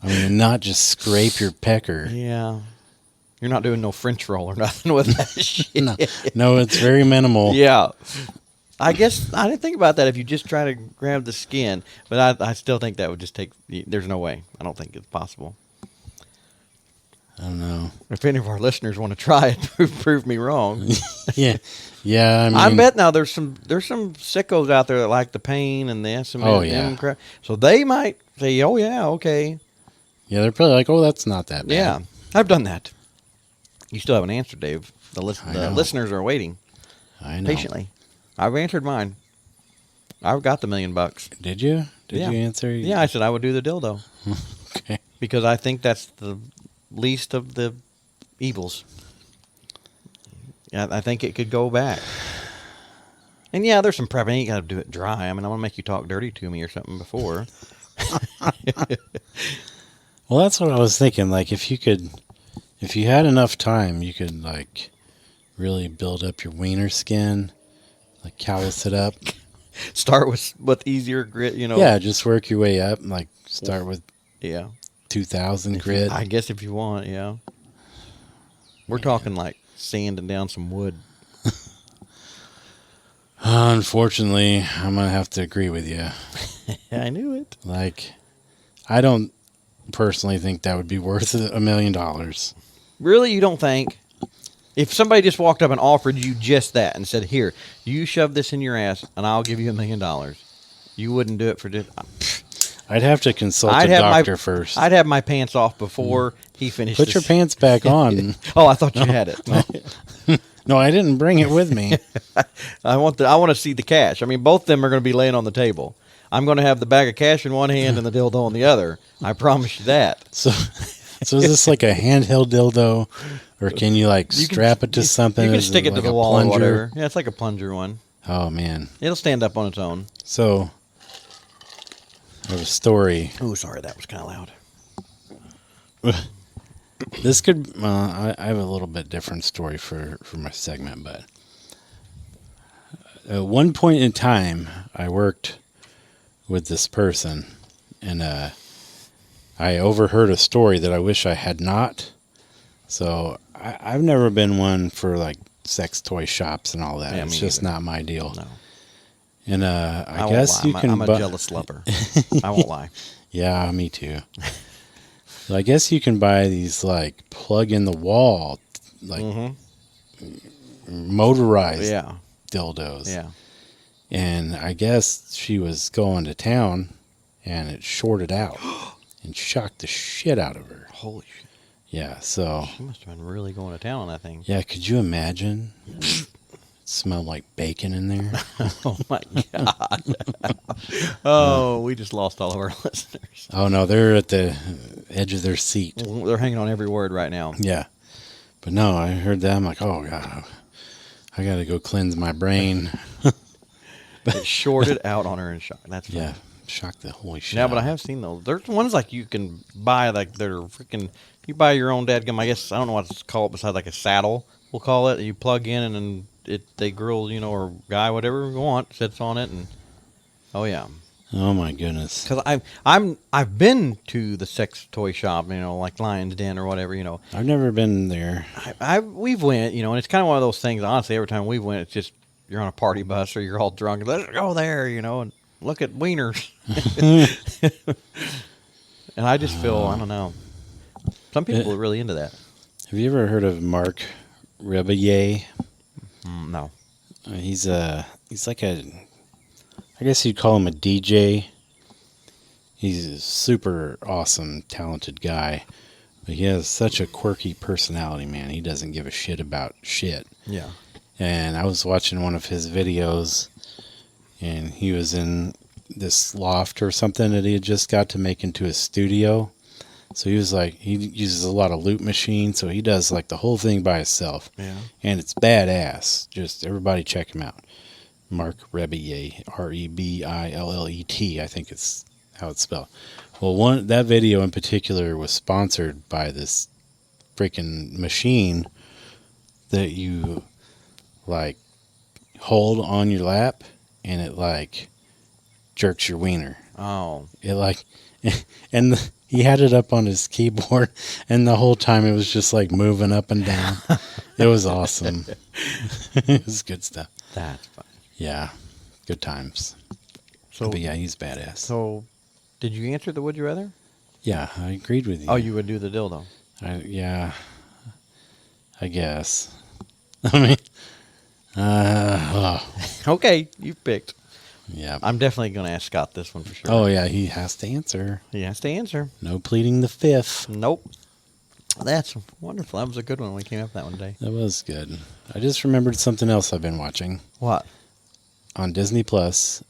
I mean, and not just scrape your pecker. Yeah, you're not doing no French roll or nothing with that shit. No, it's very minimal. Yeah, I guess I didn't think about that. If you just try to grab the skin, but I still think that would just take. There's no way. I don't think it's possible. I don't know. If any of our listeners want to try it, prove me wrong. Yeah, yeah. I mean, I bet now there's some sickos out there that like the pain and the SM. Oh, yeah. crap. So they might say, "Oh yeah, okay, yeah, they're probably like, "Oh, that's not that bad." yeah, I've done that." You still haven't answered, Dave. The I know. listeners are waiting I know. patiently. I've answered mine. I've got the $1 million. Did you? Did Yeah. you answer? Yeah, I said I would do the dildo Okay. because I think that's the least of the evils. Yeah, I think it could go back. And yeah, there's some prep. I ain't got to do it dry. I mean, I want to make you talk dirty to me or something before. Well, that's what I was thinking. Like, if you had enough time, you could like really build up your wiener skin, like callus it up. Start with easier grit, you know. Yeah, just work your way up. Like, start with Yeah. 2,000 grit. I guess if you want, yeah. We're talking like sanding down some wood. Unfortunately, I'm gonna have to agree with you. I knew it. Like, I don't personally think that would be worth $1 million. Really, you don't think? If somebody just walked up and offered you just that and said, "Here, you shove this in your ass, and I'll give you $1 million," you wouldn't do it for just. I'd have to consult I'd a have doctor my first. I'd have my pants off before he finished. Put your pants back on. Oh, I thought you had it. No, I didn't bring it with me. I want to see the cash. I mean, both of them are going to be laying on the table. I'm going to have the bag of cash in one hand and the dildo in the other. I promise you that. So is this like a handheld dildo, or can you like You can- strap it to something? You can Is stick it to like the a wall or plunger? whatever. Yeah, it's like a plunger one. Oh man! It'll stand up on its own. So I have a story. Oh, sorry, that was kind of loud. This could. I have a little bit different story for my segment, but at one point in time, I worked with this person, and I overheard a story that I wish I had not. So I've never been one for like sex toy shops and all that. Yeah, It's me just neither. not my deal. No. And I won't guess lie. you can. I'm a jealous lover. I won't lie. Yeah, me too. So I guess you can buy these like plug in the wall, like motorized Yeah. dildos. Yeah. And I guess she was going to town, and it shorted out and shocked the shit out of her. Holy shit. Yeah, so She must have been really going to town on that thing. yeah, could you imagine? It smelled like bacon in there. Oh my god. Oh, we just lost all of our listeners. Oh no, they're at the edge of their seat. They're hanging on every word right now. Yeah, but no, I heard that. I'm like, oh god, I got to go cleanse my brain. It shorted out on her and shocked. That's funny. Yeah, shocked the holy shit. Yeah, but I out. have seen those. There's ones like you can buy, like they're freaking. You buy your own dadgum. I guess I don't know what it's called besides like a saddle. We'll call it. You plug in and then they girl, or guy, whatever you want, sits on it and. Oh yeah. Oh my goodness. Because I've been to the sex toy shop, like Lion's Den or whatever, I've never been there. We've went, and it's kind of one of those things. Honestly, every time we went, it's just you're on a party bus or you're all drunk. Let's go there, and look at wieners. And I just feel I don't know. Some people are really into that. Have you ever heard of Mark Rebillet? No. He's like I guess you'd call him a DJ. He's a super awesome, talented guy. But he has such a quirky personality, man. He doesn't give a shit about shit. Yeah. And I was watching one of his videos, and he was in this loft or something that he had just got to make into a studio. So he was like, he uses a lot of loop machines, so he does like the whole thing by himself. Yeah. And it's badass. Just everybody check him out. Mark Rebillet, Rebillet, I think it's how it's spelled. Well, that video in particular was sponsored by this freaking machine that you like hold on your lap, and it like jerks your wiener. Oh. It like, and he had it up on his keyboard, and the whole time it was just like moving up and down. It was awesome. It was good stuff. That's fun. Yeah, good times. So, But yeah, he's badass. so did you answer the would you rather? Yeah, I agreed with you. Oh, you would do the dildo. Yeah, I guess. I mean, Okay, you picked. yeah. I'm definitely going to ask Scott this one for sure. Oh yeah, he has to answer. He has to answer. No pleading the fifth. Nope. That's wonderful. That was a good one. We came up with that one today. That was good. I just remembered something else I've been watching What? on Disney Plus.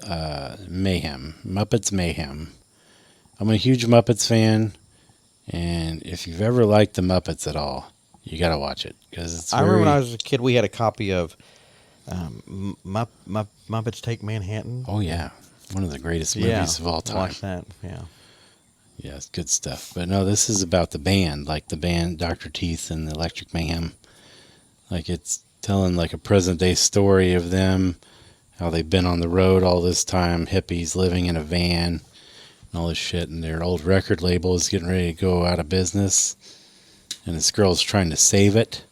Mayhem, Muppets Mayhem. I'm a huge Muppets fan, and if you've ever liked the Muppets at all, you got to watch it because it's. I remember when I was a kid, we had a copy of Muppets Take Manhattan. Oh yeah, one of the greatest movies of all time. Watch that. Yeah. Yeah, it's good stuff. But no, this is about the band, like the band Dr. Teeth and the Electric Mayhem. Like it's telling like a present day story of them, how they've been on the road all this time, hippies living in a van and all this shit, and their old record label is getting ready to go out of business, and this girl's trying to save it,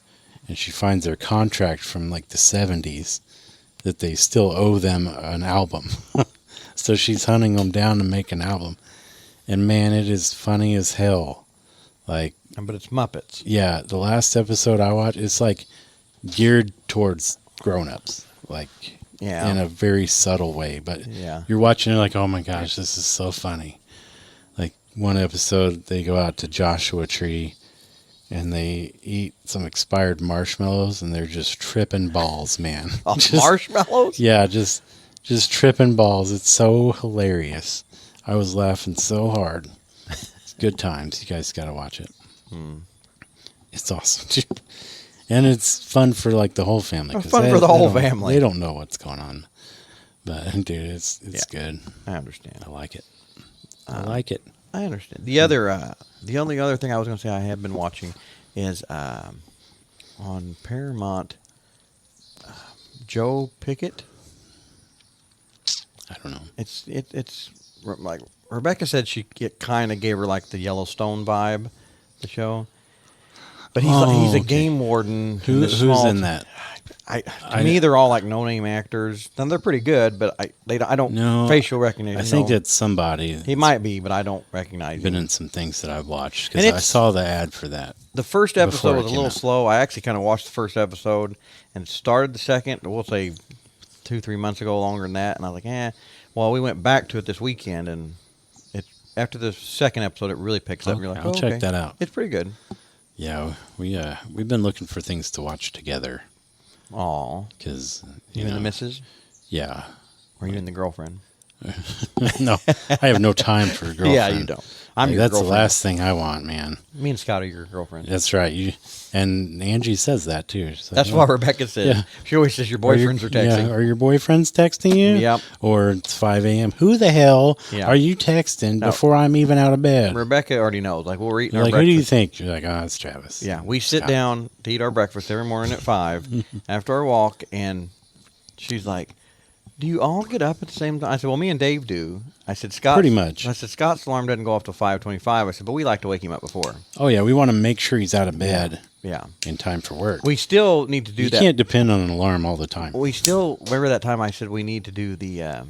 and she finds their contract from like the 70s that they still owe them an album. So she's hunting them down to make an album. And man, it is funny as hell. Like, But it's Muppets. yeah, the last episode I watched, it's like geared towards grown-ups, like Yeah. in a very subtle way. But Yeah. you're watching it like, oh my gosh, this is so funny. Like one episode, they go out to Joshua Tree and they eat some expired marshmallows, and they're just tripping balls, man. Off marshmallows? Yeah, just tripping balls. It's so hilarious. I was laughing so hard. It's good times. You guys got to watch it. It's awesome. And it's fun for like the whole family. 'Cause Fun for the whole don't- family. They don't know what's going on. But dude, it's good. I understand. I like it. I like it. I understand. The only other thing I was going to say I have been watching is on Paramount, Joe Pickett. I don't know. It's like Rebecca said it kind of gave her like the Yellowstone vibe, the show. But he's a okay. game warden. Who's this small- in that? To me, they're all like no-name actors. And they're pretty good, but I don't No, facial recognition. I think no. it's somebody. He might be, but I don't recognize been him. in some things that I've watched And because I it's- saw the ad for that. The first episode before it was a came little out. slow. I actually kind of watched the first episode and started the second. We'll say 2-3 months ago, longer than that. And I was like, Well, we went back to it this weekend, and after the second episode, it really picks up. And you're like, I'll check that out. It's pretty good. Yeah, we've been looking for things to watch together Aw, because you and the missus, Yeah, or you and the girlfriend? no, I have no time for a girlfriend. Yeah, you don't. I'm your That's girlfriend. the last thing I want, man. Me and Scott are your girlfriend. That's right. And Angie says that too. She's like, That's what Rebecca says. Yeah. She always says your boyfriends are texting. Yeah, are your boyfriends texting you? Yep. Or it's 5 a.m. Who the hell Yeah. are you texting No. before I'm even out of bed? Rebecca already knows. Like, we're eating You're our like, who breakfast. do you think? You're like, oh, it's Travis. Yeah, we sit Scott. down to eat our breakfast every morning at 5 after our walk, and she's like, do you all get up at the same time? I said, well, me and Dave do. I said, Scott. Pretty much. I said, Scott's alarm doesn't go off till 5:25. I said, but we like to wake him up before. Oh, yeah. We want to make sure he's out of bed Yeah. in time for work. We still need to do you that. can't depend on an alarm all the time. We still, remember that time I said we need to do the,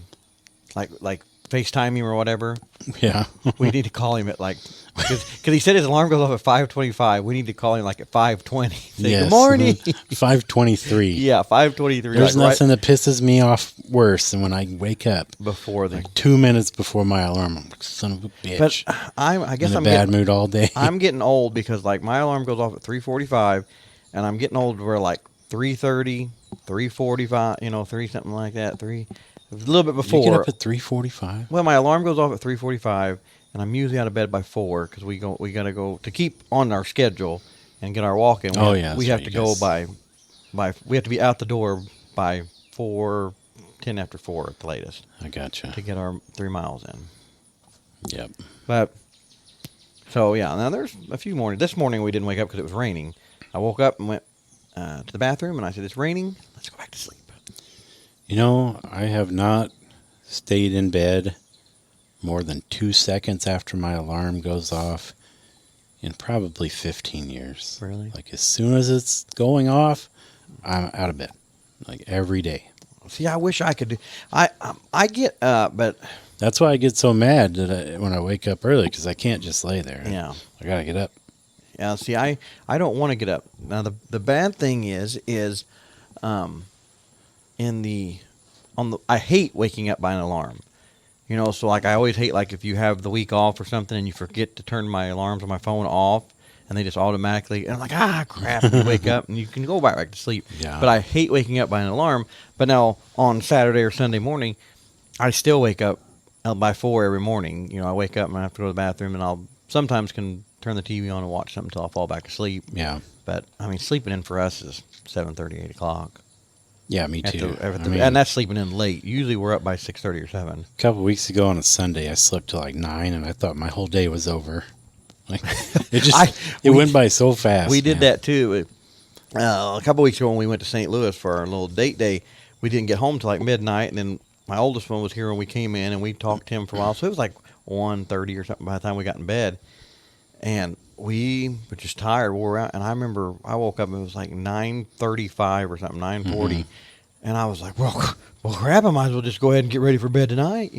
like FaceTime him or whatever? Yeah. We need to call him at like, because he said his alarm goes off at 5:25. We need to call him like at 5:20. Say, Yes. good morning. 5:23. Yeah, 5:23. There's like, nothing that pisses me off worse than when I wake up right before the. 2 minutes before my alarm. I'm like, son of a bitch. But I guess in a I'm bad getting, mood all day. I'm getting old because like my alarm goes off at 3:45, and I'm getting old where like 3:30, 3:45, 3 something like that, a little bit you before. get up at 3:45. Well, my alarm goes off at 3:45, and I'm usually out of bed by 4 because we gotta go to keep on our schedule and get our walk in. Oh, yeah, we that's have right, to you go guys- by we have to be out the door by 10 after 4 at the latest I gotcha. to get our 3 miles in. Yep. But so yeah, now there's a few mornings. This morning we didn't wake up because it was raining. I woke up and went to the bathroom, and I said, "It's raining. Let's go back to sleep." You know, I have not stayed in bed more than 2 seconds after my alarm goes off in probably 15 years. Really? Like, as soon as it's going off, I'm out of bed. Like, every day. See, I wish I could do. I get up, but That's why I get so mad that when I wake up early, because I can't just lay there. yeah. I got to get up. Yeah, see, I don't want to get up. Now the bad thing is I hate waking up by an alarm. So like I always hate like if you have the week off or something and you forget to turn my alarms on my phone off and they just automatically, and I'm like, crap, and you wake up and you can go back to sleep. Yeah. But I hate waking up by an alarm. But now on Saturday or Sunday morning, I still wake up by 4 every morning. I wake up and I have to go to the bathroom, and I'll sometimes can turn the TV on and watch something until I fall back asleep. Yeah. But I mean, sleeping in for us is 7:30, 8 o'clock. Yeah, me too. And that's sleeping in late. Usually we're up by 6:30 or 7. A couple weeks ago on a Sunday, I slept till like 9, and I thought my whole day was over. Like, it went by so fast. We did man. that too. A couple weeks ago when we went to St. Louis for our little date day, we didn't get home till like midnight, and then my oldest one was here when we came in, and we talked to him for a while. So it was like 1:30 or something by the time we got in bed, and we were just tired, wore out. And I remember I woke up and it was like 9:35 or something, 9:40, and I was like, well, crap! I might as well just go ahead and get ready for bed tonight.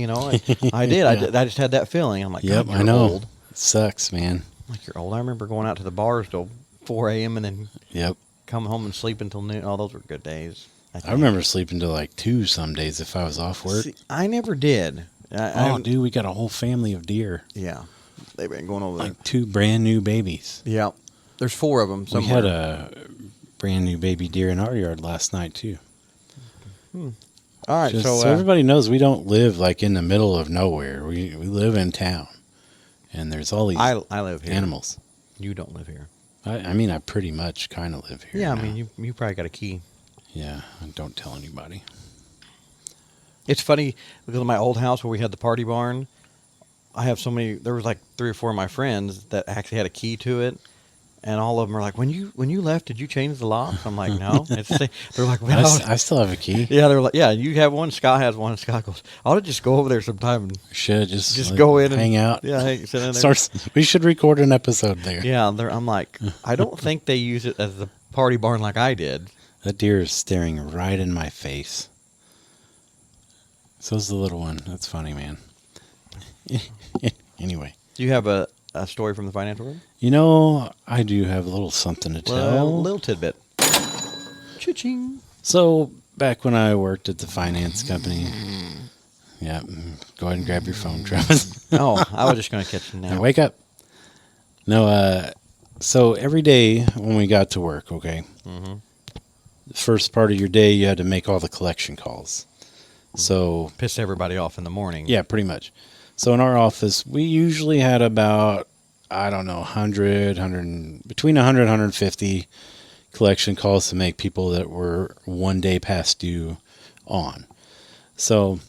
I did. I just had that feeling. I'm like, Yep, God, I you're know. old. It sucks, man. Like, you're old. I remember going out to the bars till 4 a.m. and then Yep. coming home and sleeping until noon. Oh, those were good days. I remember sleeping till like 2 some days if I was off work. See, I never did. Dude, we got a whole family of deer. Yeah. They've been going over there. Like 2 brand new babies. Yeah. There's 4 of them We somewhere. had a brand new baby deer in our yard last night too. All right. Just so so everybody knows, we don't live like in the middle of nowhere. We live in town, and there's all these I live here. animals. You don't live here. I mean, I pretty much kind of live here. Yeah. now. I mean, you probably got a key. Yeah, don't tell anybody. It's funny because of my old house where we had the party barn. I have so many. There was like 3 or 4 of my friends that actually had a key to it, and all of them are like, "When you left, did you change the locks?" I'm like, "No." They're like, I, "Well." I still have a key. Yeah, they're like, "Yeah, you have one. Scott has one." And Scott goes, "I ought to just go over there sometime and Should just just go in and hang out. Yeah, sit in there. We should record an episode there. Yeah, I'm like, I don't think they use it as the party barn like I did. That deer is staring right in my face. So's the little one. That's funny, man. Anyway. Do you have a story from the financial room? You know, I do have a little something to tell. A little tidbit. Cha-ching. So, back when I worked at the finance company, yeah, go ahead and grab your phone, Travis. Oh, I was just going to catch you now. Now, wake up. No, so every day when we got to work, okay, the first part of your day, you had to make all the collection calls. So, Piss everybody off in the morning. yeah, pretty much. So in our office, we usually had about, I don't know, between 100 and 150 collection calls to make people that were one day past due on. So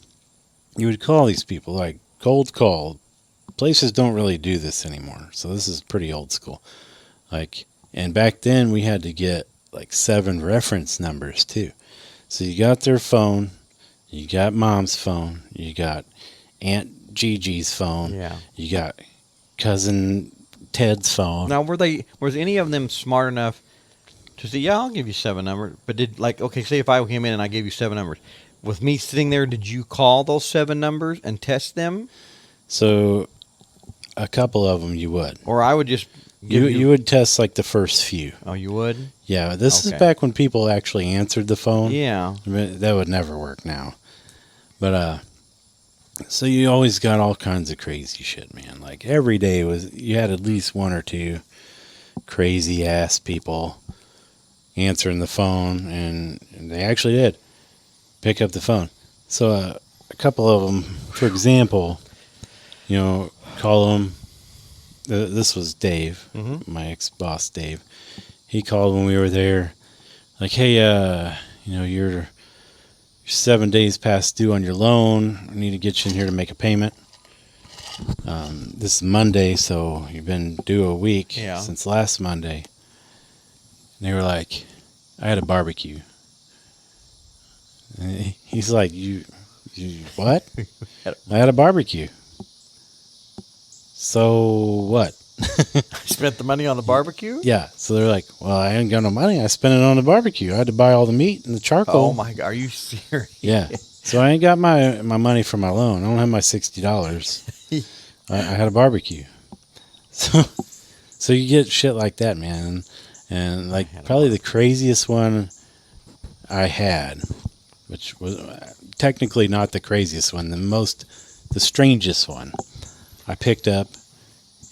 you would call these people, like cold call. Places don't really do this anymore. So this is pretty old school. And back then we had to get like 7 reference numbers too. So you got their phone, you got mom's phone, you got Aunt Gigi's phone. Yeah. You got cousin Ted's phone. Now, was any of them smart enough to say, yeah, I'll give you 7 numbers? But okay, say if I came in and I gave you 7 numbers. With me sitting there, did you call those 7 numbers and test them? So a couple of them you would. Or I would just give You would test like the first few. Oh, you would? Yeah, this is Okay. back when people actually answered the phone. Yeah. I mean, that would never work now. But so you always got all kinds of crazy shit, man. Like every day you had at least 1 or 2 crazy ass people answering the phone, and they actually did pick up the phone. So a couple of them, for example, call them. This was Dave, my ex-boss Dave. He called when we were there, like, hey, you're 7 days past due on your loan. I need to get you in here to make a payment. This is Monday, so you've been due a week since last Monday. And they were like, I had a barbecue. And he's like, you what? I had a barbecue. So what? Spent the money on the barbecue? Yeah. So they're like, well, I ain't got no money. I spent it on the barbecue. I had to buy all the meat and the charcoal. Oh, my God. Are you serious? Yeah. So I ain't got my money for my loan. I don't have my $60. I had a barbecue. So you get shit like that, man. And like probably the craziest one I had, which was technically not the craziest one, the strangest one I picked up,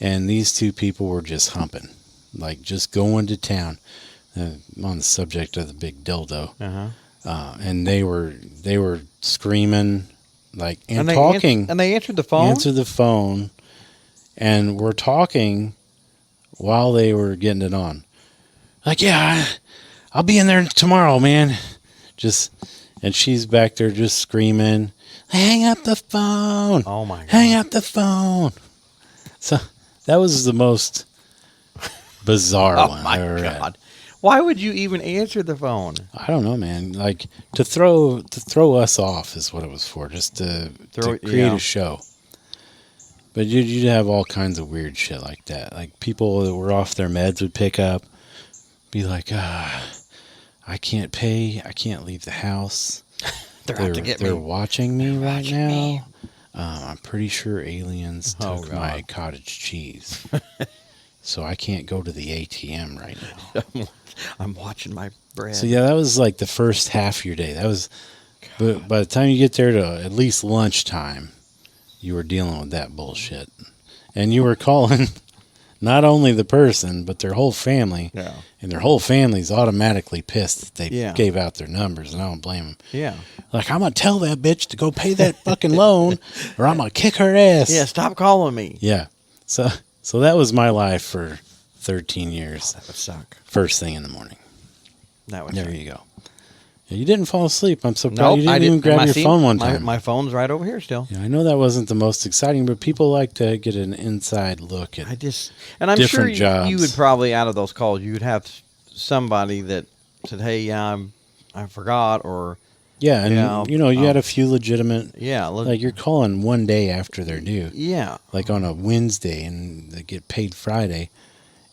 and these 2 people were just humping, like just going to town. On the subject of the big dildo. And they were screaming, like, and talking. And they answered the phone? Answered the phone, and were talking while they were getting it on. Like, yeah, I'll be in there tomorrow, man. And she's back there just screaming, hang up the phone. Oh, my God. Hang up the phone. So that was the most bizarre one my I ever had. God. Why would you even answer the phone? I don't know, man. Like to throw us off is what it was for, just to create a show. But you'd have all kinds of weird shit like that. Like people that were off their meds would pick up, be like, I can't pay. I can't leave the house. They're out to get They're me. watching me right watching now. me. I'm pretty sure aliens took my cottage cheese. So I can't go to the ATM right now. I'm watching my bread. So yeah, that was like the first half of your day. That was, but by the time you get there to at least lunchtime, you were dealing with that bullshit, and you were calling not only the person but their whole family. Yeah. And their whole family's automatically pissed that they Yeah. gave out their numbers, and I don't blame them. Yeah. Like, I'm gonna tell that bitch to go pay that fucking loan, or I'm gonna kick her ass. Yeah, stop calling me. Yeah. So that was my life for 13 years. That would suck. First thing in the morning. That would There suck. you go. Yeah, you didn't fall asleep. I'm surprised Nope, you didn't I even grab I your see phone one time. My phone's right over here still. Yeah, I know that wasn't the most exciting, but people like to get an inside look at. And I'm different sure jobs. you would probably, out of those calls, you would have somebody that said, hey, I forgot, or, Yeah, and Yeah, you had a few legitimate. yeah. Like you're calling one day after they're due, Yeah. like on a Wednesday, and they get paid Friday.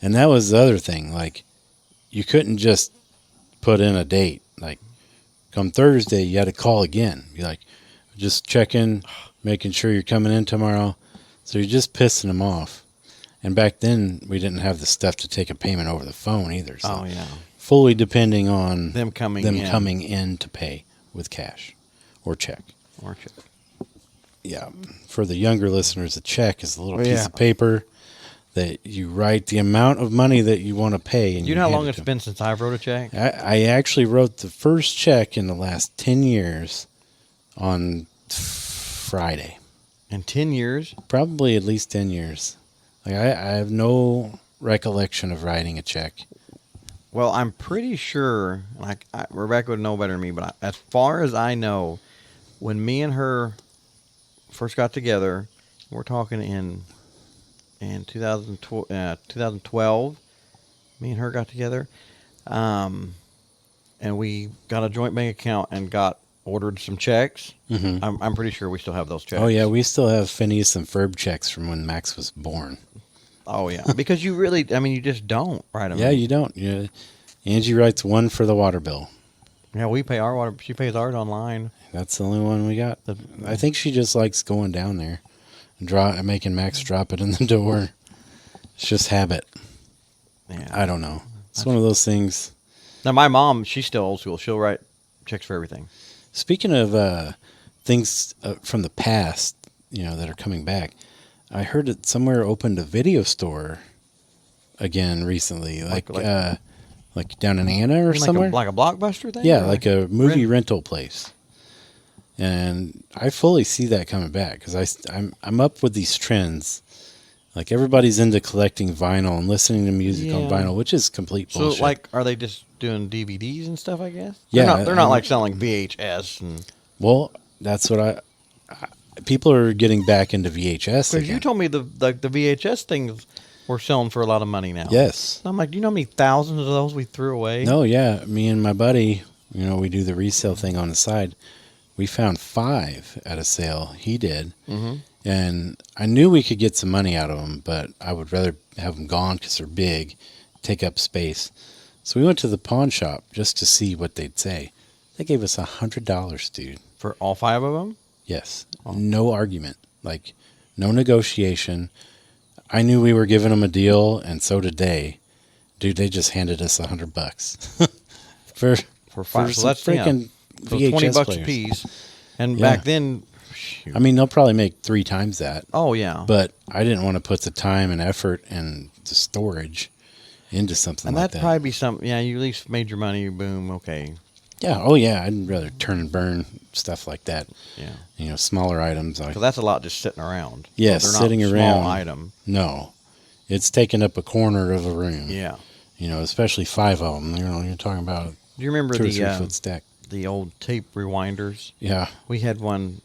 And that was the other thing. Like, you couldn't just put in a date like, come Thursday, you got to call again. Be like, just checking, making sure you're coming in tomorrow. So you're just pissing them off. And back then, we didn't have the stuff to take a payment over the phone either. So Oh yeah. fully depending on Them coming in. coming in to pay with cash or check. Or check. Yeah. For the younger listeners, a check is a little Oh, piece yeah. of paper that you write the amount of money that you want to pay. And You know how hand long it it's to 'em. been since I've wrote a check? I actually wrote the first check in the last 10 years on Friday. In 10 years? Probably at least 10 years. Like I have no recollection of writing a check. Well, I'm pretty sure, like Rebecca would know better than me, but as far as I know, when me and her first got together, we're talking in 2012, me and her got together, and we got a joint bank account and ordered some checks. Mhm. I'm pretty sure we still have those checks. Oh, yeah. We still have Phineas and Ferb checks from when Max was born. Oh, yeah. Because you really, I mean, you just don't write them. Yeah, you don't. Angie writes one for the water bill. Yeah, we pay our water. She pays ours online. That's the only one we got. I think she just likes going down there and making Max drop it in the door. It's just habit. Yeah. I don't know. It's one of those things. Now, my mom, she's still old school. She'll write checks for everything. Speaking of things from the past, that are coming back, I heard that somewhere opened a video store again recently, like down in Anna or Like somewhere. like a Blockbuster thing? Yeah, Or like a movie rent- rental place. And I fully see that coming back because I'm up with these trends. Like everybody's into collecting vinyl and listening to music on Yeah. vinyl, which is complete So, bullshit. like, are they just doing DVDs and stuff, I guess? Yeah, They're not like selling VHS. And well, that's what people are getting back into VHS because again. you told me the VHS things were selling for a lot of money now. Yes. And I'm like, do you know how many thousands of those we threw away? No, yeah. Me and my buddy, we do the resale thing on the side. We found 5 at a sale. He did. Mm-hmm. And I knew we could get some money out of them, but I would rather have them gone because they're big, take up space. So we went to the pawn shop just to see what they'd say. They gave us $100, dude. For all 5 of them? Yes. No argument. Like, no negotiation. I knew we were giving them a deal, and so did they. Dude, they just handed us $100 for For 5. So some that's freaking so VHS $20 a players. piece. And Yeah. back then, shoot. I mean, they'll probably make 3 times that. Oh, yeah. But I didn't want to put the time and effort and the storage into something And like that'd that. probably be something. Yeah, you at least made your money. Boom. Okay. Yeah. Oh, yeah. I'd rather turn and burn stuff like that. Yeah. Smaller items. Because that's a lot just sitting around. Yes, They're not sitting small around. item. No. It's taking up a corner of a room. Yeah. Especially 5 of them. You're talking about Do you remember 2 or 3 foot the stack. old tape rewinders? Yeah. We had one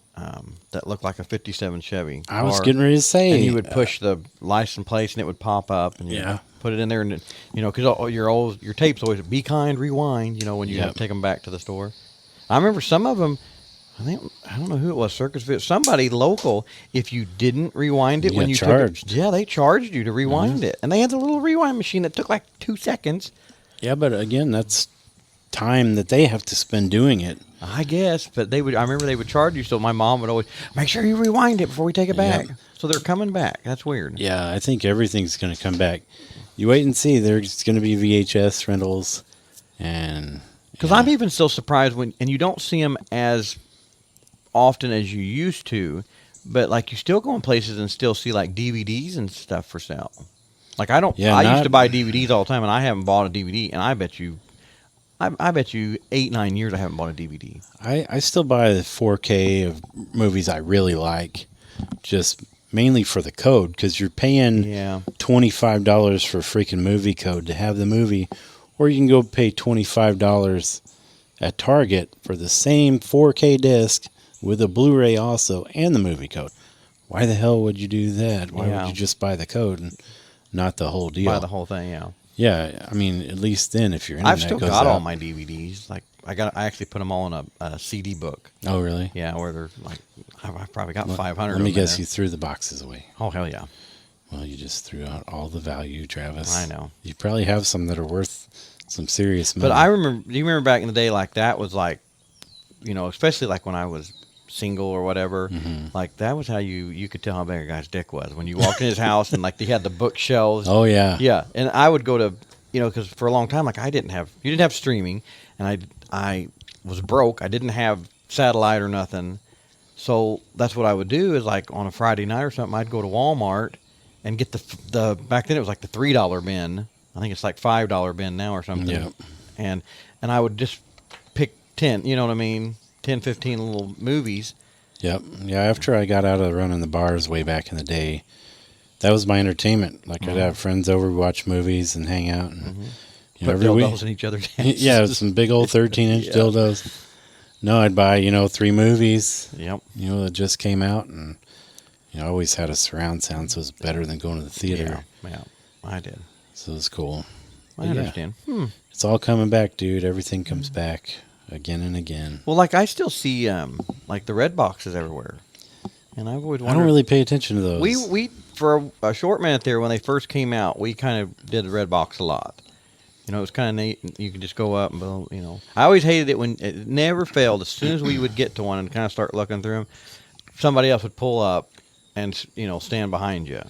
that looked like a '57 Chevy. I was car, getting ready to say. and you would push the license plate, and it would pop up, and you Yeah. put it in there, and because your tapes always be kind, rewind. When you have Yep. to take them back to the store. I remember some of them. I don't know who it was. Circus Fit, somebody local. If you didn't rewind it You when got you charged. took it, they charged you to rewind it, and they had the little rewind machine that took like 2 seconds. Yeah, but again, that's time that they have to spend doing it. I guess, but I remember they would charge you, so my mom would always make sure you rewind it before we take it back. Yep. So they're coming back. That's weird. Yeah, I think everything's going to come back. You wait and see. There's going to be VHS rentals, and Because I'm even still surprised and you don't see them as often as you used to, but like you still go in places and still see like DVDs and stuff for sale. Like I don't. Yeah, I used not- to buy DVDs all the time, and I haven't bought a DVD, and I bet you 8-9 years I haven't bought a DVD. I still buy the 4K of movies I really like, just mainly for the code because you're paying Yeah. $25 for a freaking movie code to have the movie, or you can go pay $25 at Target for the same 4K disc with a Blu-ray also and the movie code. Why the hell would you do that? Why Yeah. would you just buy the code and not the whole deal? Buy the whole thing. Yeah. Yeah, I mean, at least then if your internet I've still goes got all out- my DVDs. Like I actually put them all in a CD book. Oh, really? Yeah, where they're like I've probably got 500. Let me of them in guess, there. you threw the boxes away. Oh hell yeah! Well, you just threw out all the value, Travis. I know. You probably have some that are worth some serious money. But I remember. Do you remember back in the day? Like that was like, especially like when I was single or whatever. Like that was how you could tell how big a guy's dick was when you walked in his house and like he had the bookshelves. Oh yeah. Yeah, and I would go to because for a long time like you didn't have streaming, and I was broke. I didn't have satellite or nothing, so that's what I would do is like on a Friday night or something I'd go to Walmart and get the back then it was like the $3 bin. I think it's like $5 bin now or something. Yeah. And I would just pick 10. You know what I mean? 10, 15 little movies. Yep. Yeah. After I got out of running the bars way back in the day, that was my entertainment. Like I'd have friends over, watch movies, and hang out, and Put every week. dildos in each other's hands. Yeah, some big old 13-inch Yeah. dildos. No, I'd buy 3 movies. Yep. That just came out, and I always had a surround sound, so it was better than going to the theater. Yeah. I did. So it was cool. I But yeah, understand. it's all coming back, dude. Everything comes back again and again. Well, like I still see like the red boxes everywhere, and I've always I wondered. don't really pay attention to those. We for a short minute there when they first came out, we kind of did the red box a lot. It was kind of neat. You could just go up and I always hated it when it never failed. As soon as we would get to one and kind of start looking through them, somebody else would pull up and stand behind you.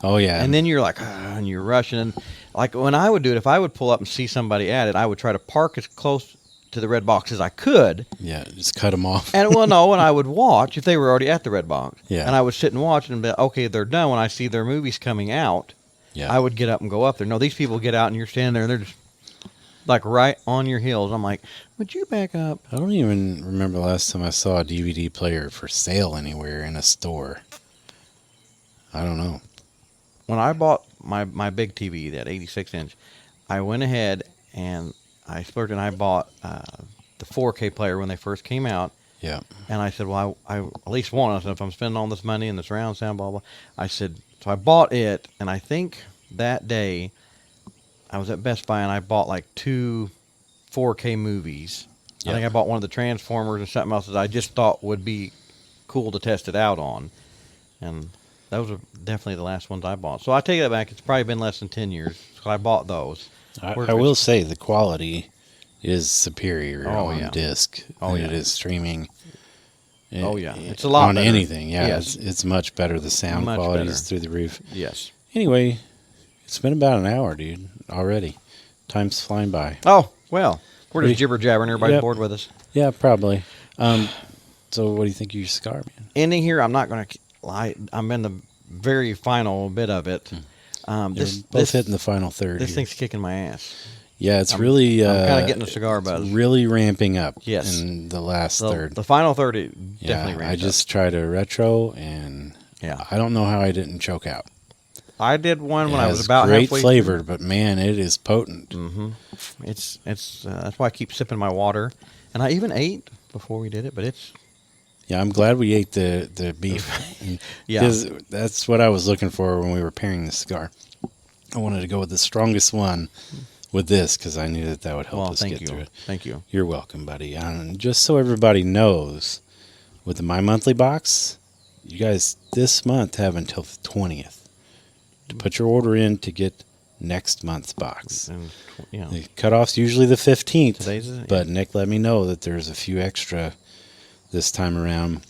Oh yeah, And then you're like, and you're rushing. And like when I would do it, if I would pull up and see somebody at it, I would try to park as close to the red box as I could. yeah, just cut them off. And and I would watch if they were already at the red box. Yeah. And I would sit and watch and be like, okay, they're done. When I see their movies coming out, Yeah, I would get up and go up there. No, these people get out and you're standing there and they're just like right on your heels. I'm like, would you back up? I don't even remember the last time I saw a DVD player for sale anywhere in a store. I don't know. When I bought my big TV, that 86-inch, I went ahead and I splurged and I bought the 4K player when they first came out. Yeah, And I said, well, I at least want it. I said, if I'm spending all this money and the surround sound, blah, blah. I said, so I bought it. And I think that day I was at Best Buy and I bought like 2 4K movies. Yeah. I think I bought one of the Transformers and something else that I just thought would be cool to test it out on. And those are definitely the last ones I bought. So I take that back. It's probably been less than 10 years. So I bought those. I will say the quality is superior on yeah. disc Oh, than yeah. it is streaming. Oh, yeah. It's a lot on better. anything. Yeah, Yes. it's much better. The sound Much quality better. is through the roof. Yes. Anyway, it's been about an hour, dude, already. Time's flying by. Oh, well. We're just We- jibber jabbering. Everybody's Yep. bored with us. Yeah, probably. So what do you think of your cigar, man? Ending here, I'm not going to lie. I'm in the very final bit of it. They're This both hitting the final third. This here. thing's kicking my ass. Yeah, it's really. I'm kind of getting a cigar buzz. It's really ramping up. Yes. In the last third. The final third, it Yeah, definitely I ramped just tried a retro, and Yeah. I don't know how I didn't choke out. up. I did one when It I was has about great halfway flavor, but man, it is potent. It's that's why I keep sipping my water, and I even ate before we did it. But it's Yeah, I'm glad we ate the beef. Yeah. Because that's what I was looking for when we were pairing the cigar. I wanted to go with the strongest one with this because I knew that would help well. us Thank get you, through it. thank you. You're welcome, buddy. And just so everybody knows, with the My Monthly box, you guys this month have until the 20th to put your order in to get next month's box. And The cutoff's usually the 15th, Today's but Nick let me know that there's a few extra this time around.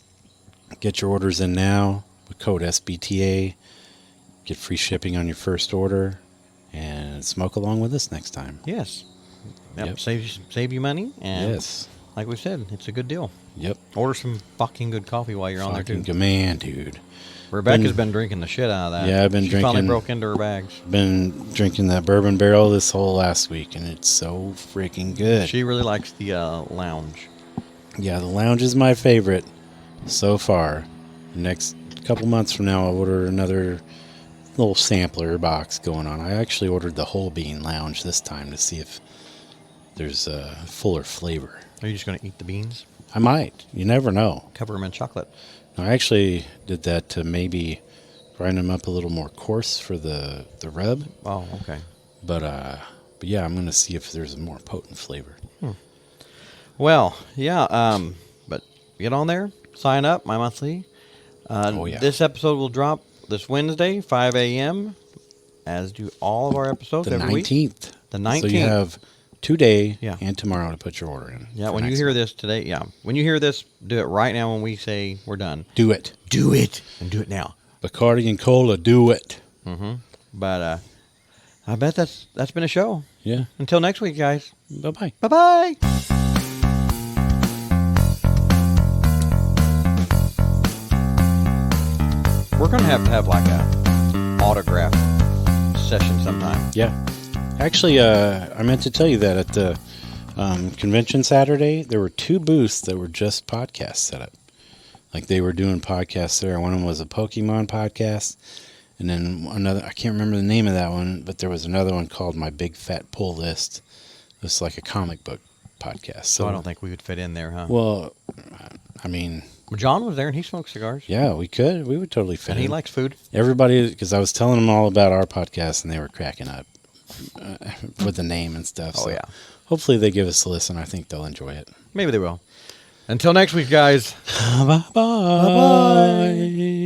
Get your orders in now with code SBTA. Get free shipping on your first order, and smoke along with us next time. yes, Yep. save you money, and Yes. like we said, it's a good deal. Yep. Order some fucking good coffee while you're on there Fucking too. man, dude. Rebecca's been drinking the shit out of that. Yeah, I've been she finally drinking- broke into her bags. Been drinking that bourbon barrel this whole last week, and it's so freaking good. She really likes the lounge. Yeah, the lounge is my favorite so far. Next couple months from now, I'll order another little sampler box going on. I actually ordered the whole bean lounge this time to see if there's a fuller flavor. Are you just going to eat the beans? I might. You never know. Cover them in chocolate. I actually did that to maybe grind them up a little more coarse for the rub. Oh, okay. But yeah, I'm going to see if there's a more potent flavor. Well, yeah, but get on there, sign up, My Monthly. Oh, yeah. This episode will drop this Wednesday, 5 a.m., as do all of our episodes The every week. 19th. The So 19th. you have today Yeah. and tomorrow to put your order in. Yeah, for when you next hear month. this today, when you hear this, do it right now when we say we're done. Do it. Do it and do it now. Bacardi and Cola, do it. But I bet that's been a show. Yeah. Until next week, guys. Bye-bye. Bye bye. We're gonna have like a autograph session sometime. Yeah. Actually, I meant to tell you that at the convention Saturday, there were 2 booths that were just podcasts set up. Like they were doing podcasts there. One of them was a Pokemon podcast. And then another, I can't remember the name of that one, but there was another one called My Big Fat Pull List. It's like a comic book podcast. So I don't think we would fit in there, huh? Well, I mean, Well, John was there and he smoked cigars. yeah, we could. We would totally fit And in. he likes food. Everybody, because I was telling them all about our podcast and they were cracking up with the name and stuff. Oh, So yeah. hopefully they give us a listen. I think they'll enjoy it. Maybe they will. Until next week, guys. Bye-bye. Bye-bye.